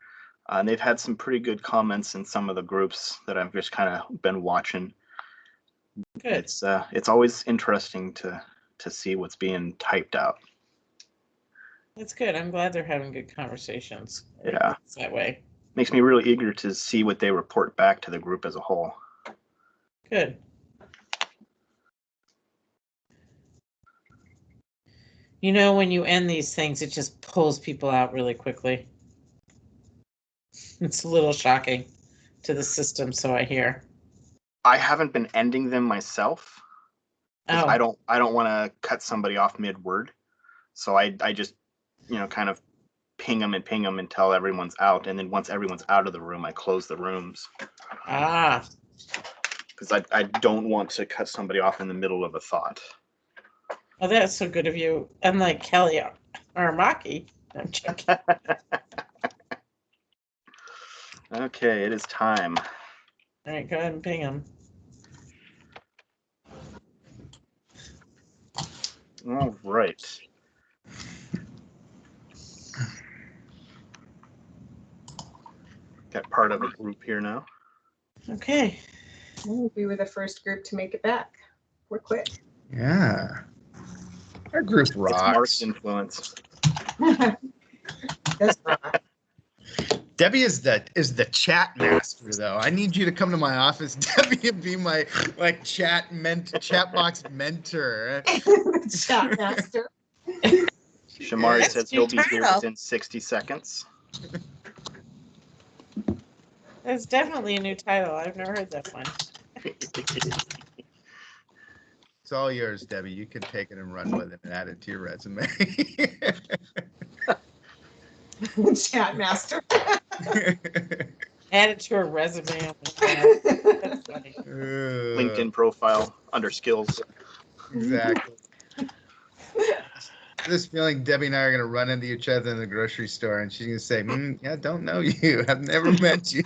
S5: And they've had some pretty good comments in some of the groups that I've just kind of been watching.
S3: Good.
S5: It's always interesting to see what's being typed out.
S3: That's good. I'm glad they're having good conversations.
S5: Yeah.
S3: It's that way.
S5: Makes me really eager to see what they report back to the group as a whole.
S3: Good. You know, when you end these things, it just pulls people out really quickly. It's a little shocking to the system, so I hear.
S5: I haven't been ending them myself.
S3: Oh.
S5: I don't want to cut somebody off mid-word. So I just, kind of ping them until everyone's out. And then once everyone's out of the room, I close the rooms.
S3: Ah.
S5: Because I don't want to cut somebody off in the middle of a thought.
S3: Oh, that's so good of you. Unlike Kelly or Maki. I'm joking.
S5: Okay, it is time.
S3: All right, go ahead and ping him.
S5: All right. Got part of a group here now.
S3: Okay.
S6: We were the first group to make it back. We're quick.
S2: Yeah. Our group
S5: It's
S2: rocks.
S5: Mark's influence.
S6: That's not.
S2: Debbie is the chat master, though. I need you to come to my office, Debbie, and be my chat box mentor.
S6: Chat master.
S5: Shamari says he'll be here within 60 seconds.
S3: That's definitely a new title. I've never heard that one.
S2: It's all yours, Debbie. You can take it and run with it and add it to your resume.
S6: Chat master.
S3: Add it to her resume. That's funny.
S5: LinkedIn profile under skills.
S2: Exactly. This feeling Debbie and I are going to run into each other in the grocery store, and she's going to say, yeah, I don't know you. I've never met you.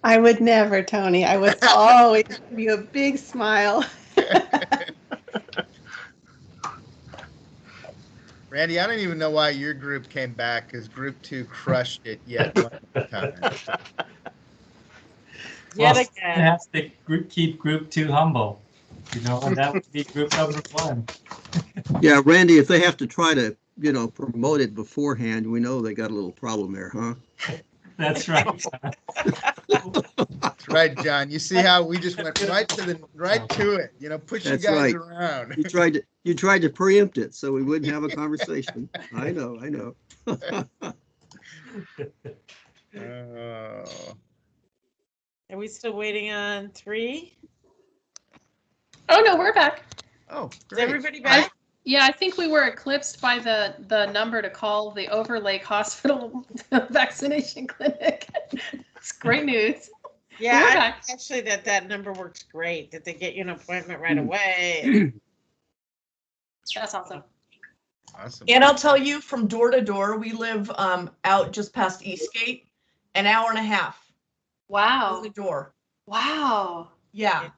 S12: I would never, Tony. I would always give you a big smile.
S2: Randy, I don't even know why your group came back, because group 2 crushed it yet one more time.
S3: Yet
S4: Well,
S3: again.
S4: has to keep group 2 humble. You know, and that would be group number 1.
S21: Yeah, Randy, if they have to try to, promote it beforehand, we know they got a little problem there, huh?
S4: That's right.
S2: That's right, John. You see how we just went right to it. Push
S21: That's
S2: you guys
S21: right.
S2: around.
S21: You tried to preempt it so we wouldn't have a conversation. I know.
S2: Oh.
S3: Are we still waiting on 3?
S7: Oh no, we're back.
S2: Oh,
S3: Is
S2: great.
S3: everybody back?
S7: Yeah, I think we were eclipsed by the number to call the Overlake Hospital vaccination clinic. It's great news.
S3: Yeah,
S7: We're
S3: I
S7: back.
S3: think actually that number works great. That they get you an appointment right away.
S7: That's awesome.
S2: Awesome.
S23: And I'll tell you, from door to door, we live out just past Eastgate, an hour and a half.
S7: Wow.
S23: The door.
S7: Wow.
S23: Yeah.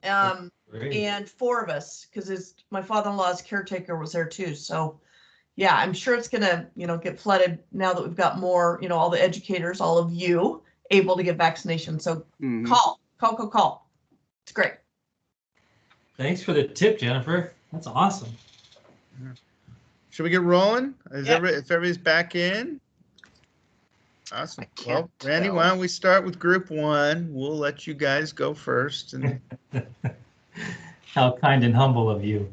S4: Great.
S23: And 4 of us, because my father-in-law's caretaker was there too. So yeah, I'm sure it's gonna, get flooded now that we've got more, all the educators, all of you able to get vaccinations. So call. It's great.
S4: Thanks for the tip, Jennifer. That's awesome.
S2: Should we get rolling? If
S3: Yeah.
S2: everybody's back in? Awesome. Well,
S5: tell.
S2: Randy, why don't we start with group 1? We'll let you guys go first. And
S4: How kind and humble of you.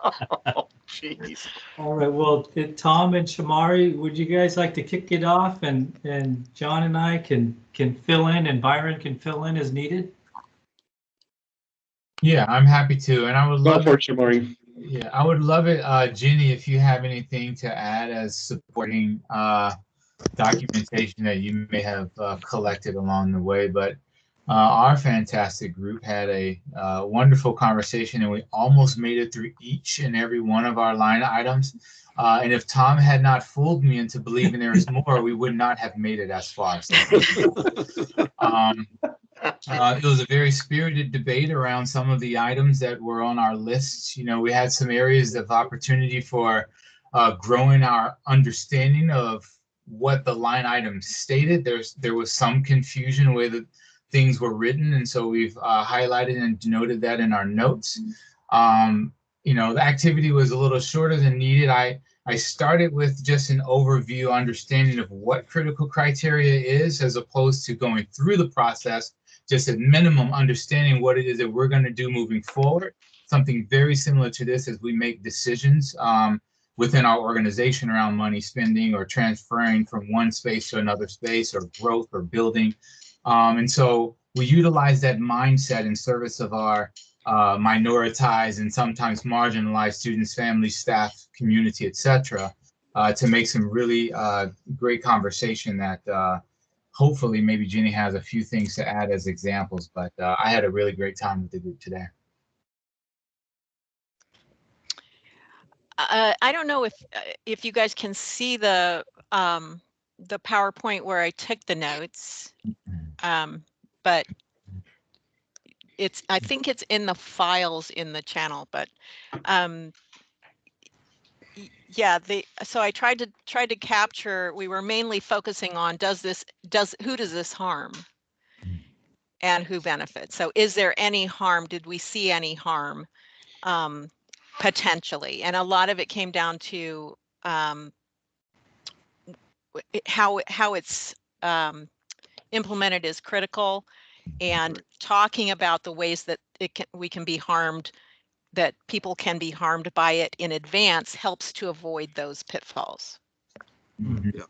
S5: Oh, jeez.
S4: All right. Well, Tom and Shamari, would you guys like to kick it off, and John and I can fill in, and Byron can fill in as needed?
S24: Yeah, I'm happy to, and I would love
S25: Go for it, Shamari.
S24: Yeah, I would love it, Ginny, if you have anything to add as supporting documentation that you may have collected along the way. But our fantastic group had a wonderful conversation, and we almost made it through each and every one of our line items. And if Tom had not fooled me into believing there was more, we would not have made it as far. So, it was a very spirited debate around some of the items that were on our lists. We had some areas of opportunity for growing our understanding of what the line items stated. There was some confusion the way that things were written, and so we've highlighted and denoted that in our notes. The activity was a little shorter than needed. I started with just an overview understanding of what critical criteria is, as opposed to going through the process, just at minimum understanding what it is that we're going to do moving forward. Something very similar to this as we make decisions within our organization around money spending or transferring from one space to another space, or growth or building. And so we utilize that mindset in service of our minoritized and sometimes marginalized students, families, staff, community, etc., to make some really great conversation that hopefully maybe Ginny has a few things to add as examples, but I had a really great time with the group today.
S8: I don't know if you guys can see the PowerPoint where I took the notes, but I think it's in the files in the channel, but yeah, so I tried to capture. We were mainly focusing on who does this harm and who benefits. So is there any harm? Did we see any harm potentially? And a lot of it came down to how it's implemented is critical, and talking about the ways that we can be harmed, that people can be harmed by it in advance, helps to avoid those pitfalls.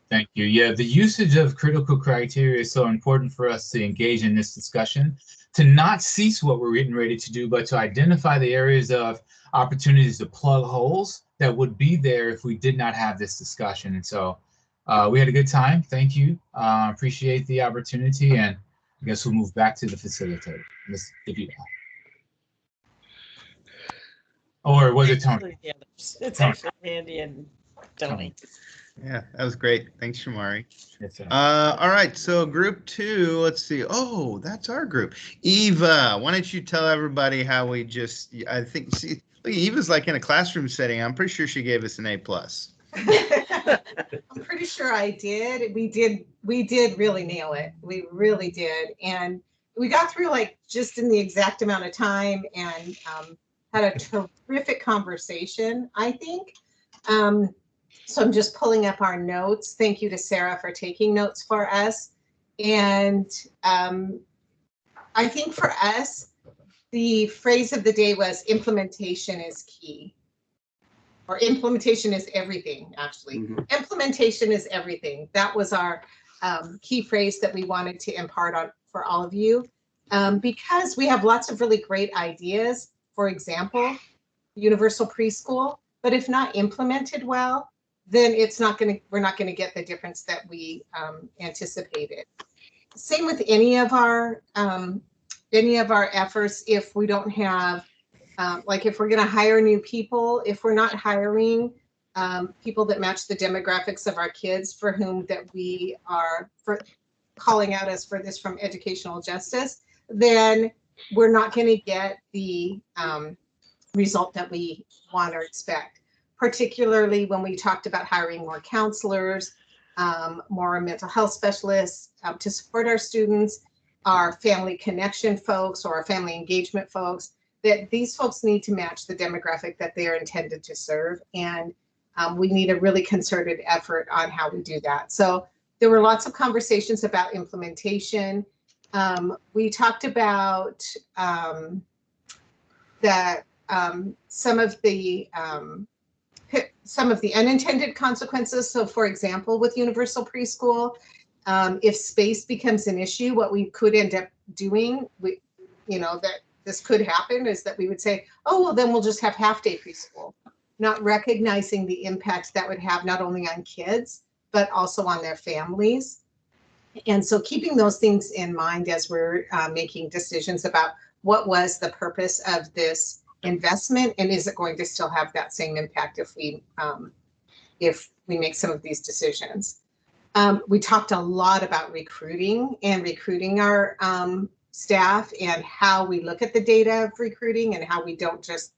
S24: Thank you. Yeah, the usage of critical criteria is so important for us to engage in this discussion, to not cease what we're getting ready to do, but to identify the areas of opportunities to plug holes that would be there if we did not have this discussion. And so we had a good time. Thank you. Appreciate the opportunity, and I guess we'll move back to the facilitator. Let's give you that. Or was it Tony?
S3: It's actually Mandy and Tony.
S2: Yeah, that was great. Thanks, Shamari. All right, so group 2, let's see. Oh, that's our group. Eva, why don't you tell everybody how we I think, see, look, Eva's like in a classroom setting. I'm pretty sure she gave us an A+.
S9: I'm pretty sure I did. We did really nail it. We really did. And we got through like just in the exact amount of time, and had a terrific conversation, I think. So I'm just pulling up our notes. Thank you to Sarah for taking notes for us. And I think for us, the phrase of the day was implementation is key. Or implementation is everything, actually. Implementation is everything. That was our key phrase that we wanted to impart on for all of you, because we have lots of really great ideas. For example, universal preschool, but if not implemented well, then we're not going to get the difference that we anticipated. Same with any of our efforts. If we don't have, like if we're going to hire new people, if we're not hiring people that match the demographics of our kids for whom that we are calling out as for this from educational justice, then we're not going to get the result that we want or expect. Particularly when we talked about hiring more counselors, more mental health specialists to support our students, our family connection folks or our family engagement folks, that these folks need to match the demographic that they are intended to serve. And we need a really concerted effort on how we do that. So there were lots of conversations about implementation. We talked about that some of the unintended consequences. So for example, with universal preschool, if space becomes an issue, what we could end up doing, that this could happen, is that we would say, oh, well, then we'll just have half-day preschool, not recognizing the impact that would have not only on kids, but also on their families. And so keeping those things in mind as we're making decisions about what was the purpose of this investment, and is it going to still have that same impact if we make some of these decisions. We talked a lot about recruiting and recruiting our staff, and how we look at the data of recruiting, and how we don't just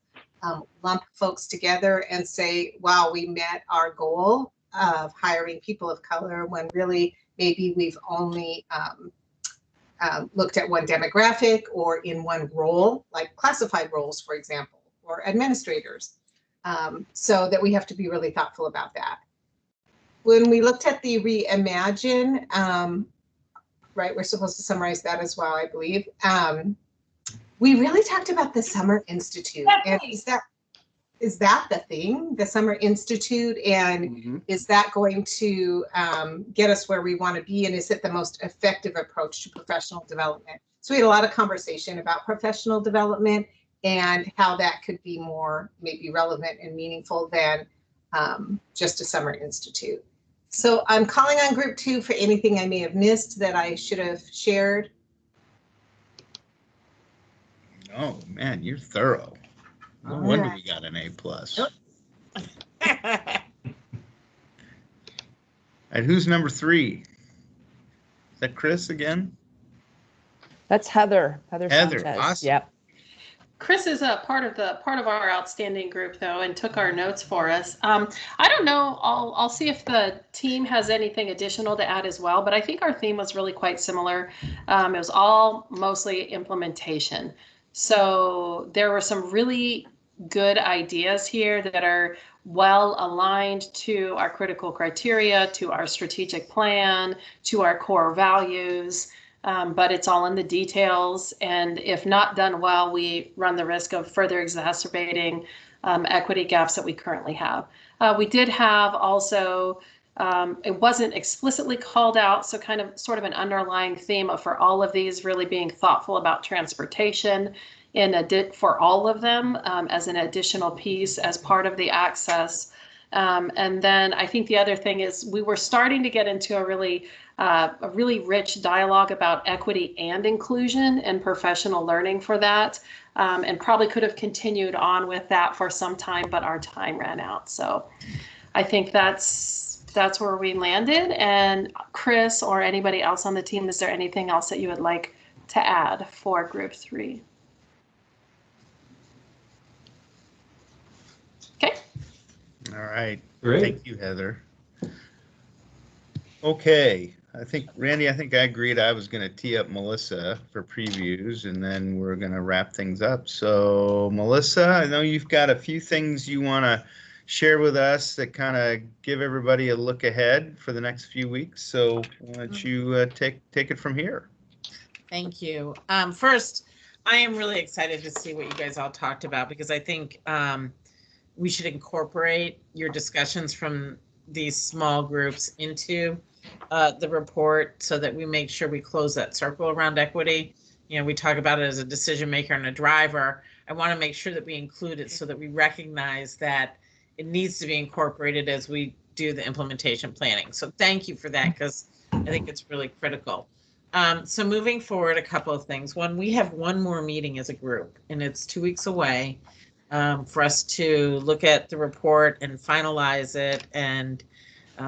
S9: lump folks together and say, wow, we met our goal of hiring people of color, when really maybe we've only looked at one demographic or in one role, like classified roles, for example, or administrators. So that we have to be really thoughtful about that. When we looked at the reimagine, right, we're supposed to summarize that as well, I believe. We really talked about the Summer Institute, and is that the thing, the Summer Institute, and is that going to get us where we want to be, and is it the most effective approach to professional development? So we had a lot of conversation about professional development and how that could be more maybe relevant and meaningful than just a summer institute. So I'm calling on group 2 for anything I may have missed that I should have shared.
S2: Oh man, you're thorough. No wonder we got an A+. And who's number 3? Is that Chris again?
S10: That's Heather. Heather Sanchez.
S2: Awesome.
S10: Yep.
S7: Chris is a part of our outstanding group though, and took our notes for us. I don't know. I'll see if the team has anything additional to add as well. But I think our theme was really quite similar. It was all mostly implementation. So there were some really good ideas here that are well aligned to our critical criteria, to our strategic plan, to our core values. But it's all in the details, and if not done well, we run the risk of further exacerbating equity gaps that we currently have. We did have also, it wasn't explicitly called out, so sort of an underlying theme for all of these really being thoughtful about transportation for all of them as an additional piece as part of the access. And then I think the other thing is we were starting to get into a really rich dialogue about equity and inclusion and professional learning for that, and probably could have continued on with that for some time, but our time ran out. So I think that's where we landed. And Chris or anybody else on the team, is there anything else that you would like to add for group 3? Okay.
S2: All right.
S4: Great.
S2: Thank you, Heather. Okay. Randy, I think I agreed I was going to tee up Melissa for previews, and then we're going to wrap things up. So, Melissa, I know you've got a few things you want to share with us that kind of give everybody a look ahead for the next few weeks. So, why don't you take it from here?
S3: Thank you. First, I am really excited to see what you guys all talked about, because I think we should incorporate your discussions from these small groups into the report, so that we make sure we close that circle around equity. You know, we talk about it as a decision maker and a driver. I want to make sure that we include it so that we recognize that it needs to be incorporated as we do the implementation planning. So thank you for that, because I think it's really critical. So moving forward, a couple of things. One, we have one more meeting as a group, and it's 2 weeks away for us to look at the report and finalize it, and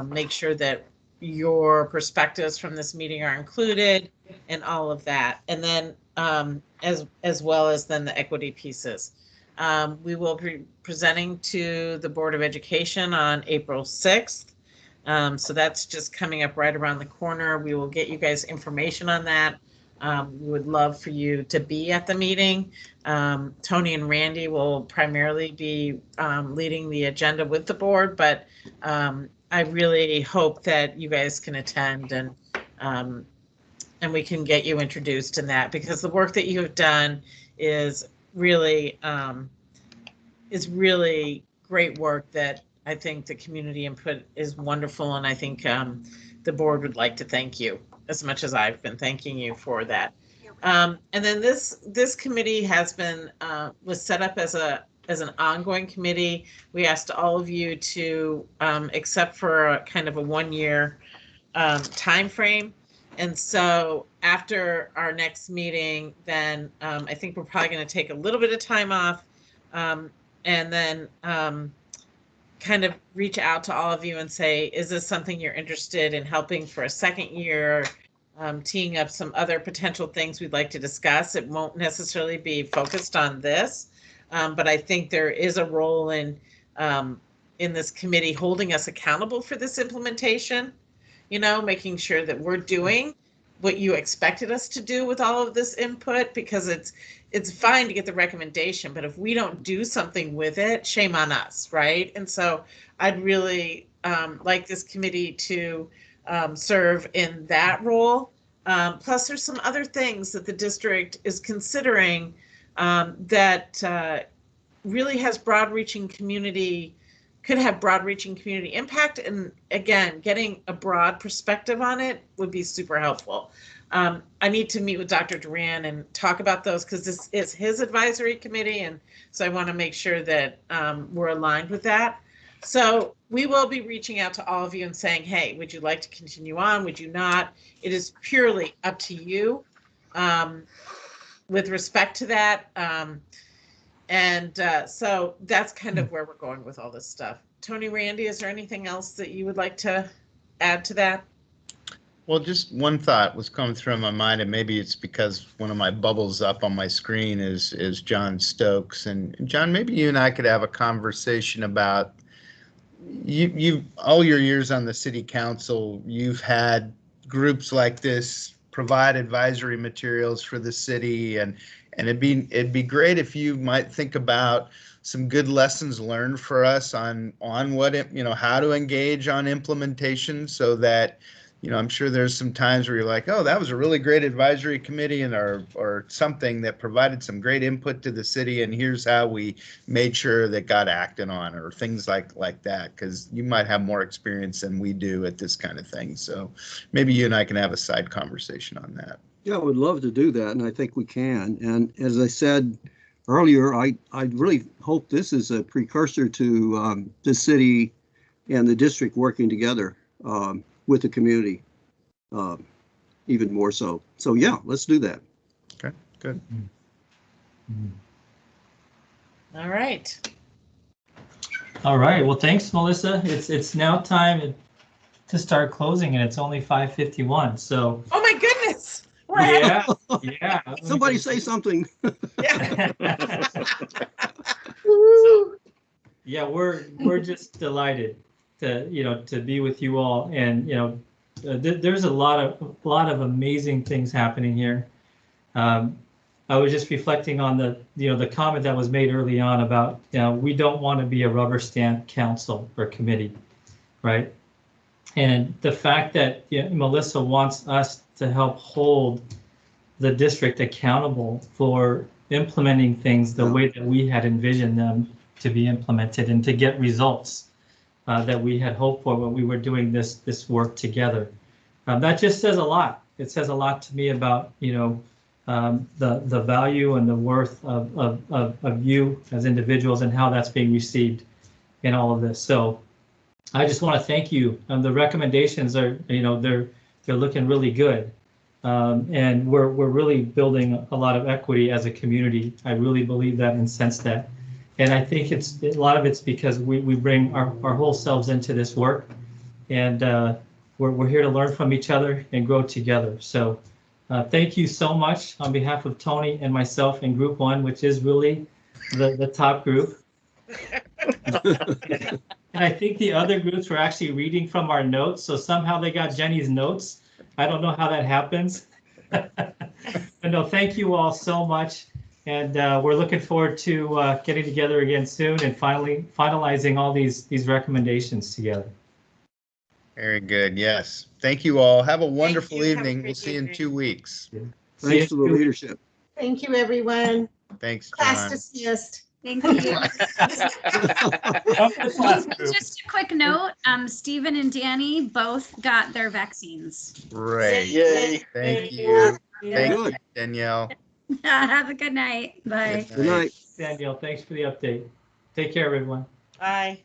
S3: make sure that your perspectives from this meeting are included and all of that. And then as well as then the equity pieces. We will be presenting to the Board of Education on April 6th. So that's just coming up right around the corner. We will get you guys information on that. We would love for you to be at the meeting. Tony and Randy will primarily be leading the agenda with the board, but I really hope that you guys can attend, and we can get you introduced in that, because the work that you have done is really great work that I think the community input is wonderful, and I think the board would like to thank you as much as I've been thanking you for that. And then this committee has been was set up as an ongoing committee. We asked all of you to accept for a kind of a 1-year time frame. And so after our next meeting, then I think we're probably going to take a little bit of time off, and then kind of reach out to all of you and say, is this something you're interested in helping for a second year? Teeing up some other potential things we'd like to discuss. It won't necessarily be focused on this, but I think there is a role in this committee holding us accountable for this implementation, you know, making sure that we're doing what you expected us to do with all of this input, because it's fine to get the recommendation, but if we don't do something with it, shame on us, right? And so I'd really like this committee to serve in that role. Plus, there's some other things that the district is considering that really has broad-reaching community, could have broad-reaching community impact. And again, getting a broad perspective on it would be super helpful. I need to meet with Dr. Duran and talk about those because this is his advisory committee. And so I want to make sure that we're aligned with that. So we will be reaching out to all of you and saying, hey, would you like to continue on? Would you not? It is purely up to you with respect to that. So that's kind of where we're going with all this stuff. Tony, Randy, is there anything else that you would like to add to that?
S2: Well, just one thought was coming through my mind, and maybe it's because one of my bubbles up on my screen is John Stokes. And John, maybe you and I could have a conversation about you all your years on the city council, you've had groups like this provide advisory materials for the city, and it'd be great if you might think about some good lessons learned for us on what how to engage on implementation, so that I'm sure there's some times where you're like, oh, that was a really great advisory committee or something that provided some great input to the city, and here's how we made sure that got acted on, or things like that, because you might have more experience than we do at this kind of thing. So maybe you and I can have a side conversation on that.
S21: Yeah, I would love to do that, and I think we can. And as I said earlier, I really hope this is a precursor to the city and the district working together with the community, even more so. So yeah, let's do that.
S2: Okay, good.
S3: All right.
S4: All right. Well, thanks, Melissa. It's now time to start closing, and it's only 5:51. So.
S3: Oh my goodness.
S4: Yeah. Yeah.
S21: Somebody say something.
S3: Yeah.
S4: Yeah, we're just delighted to be with you all, and there's a lot of amazing things happening here. I was just reflecting on the comment that was made early on about we don't want to be a rubber stamp council or committee, right? And the fact that Melissa wants us to help hold the district accountable for implementing things the way that we had envisioned them to be implemented, and to get results that we had hoped for when we were doing this work together. That just says a lot. It says a lot to me about the value and the worth of you as individuals, and how that's being received in all of this. So I just want to thank you. The recommendations are they're looking really good, and we're really building a lot of equity as a community. I really believe that and sense that. And I think a lot of it's because we bring our whole selves into this work, and we're here to learn from each other and grow together. So thank you so much on behalf of Tony and myself in Group 1, which is really the top group. And I think the other groups were actually reading from our notes, so somehow they got Jenny's notes. I don't know how that happens. But no, thank you all so much. And we're looking forward to getting together again soon and finally finalizing all these recommendations together.
S2: Very good. Yes. Thank you all. Have a wonderful evening. We'll see you in 2 weeks.
S21: Thanks for the leadership.
S9: Thank you, everyone.
S2: Thanks,
S9: Class
S2: John.
S9: dismissed.
S11: Thank you. Just a quick note, Stephen and Danny both got their vaccines.
S2: Great.
S22: Yay.
S2: Thank you. Thank you, Danielle.
S11: Have a good night. Bye.
S21: Good night.
S4: Danielle, thanks for the update. Take care, everyone.
S3: Bye.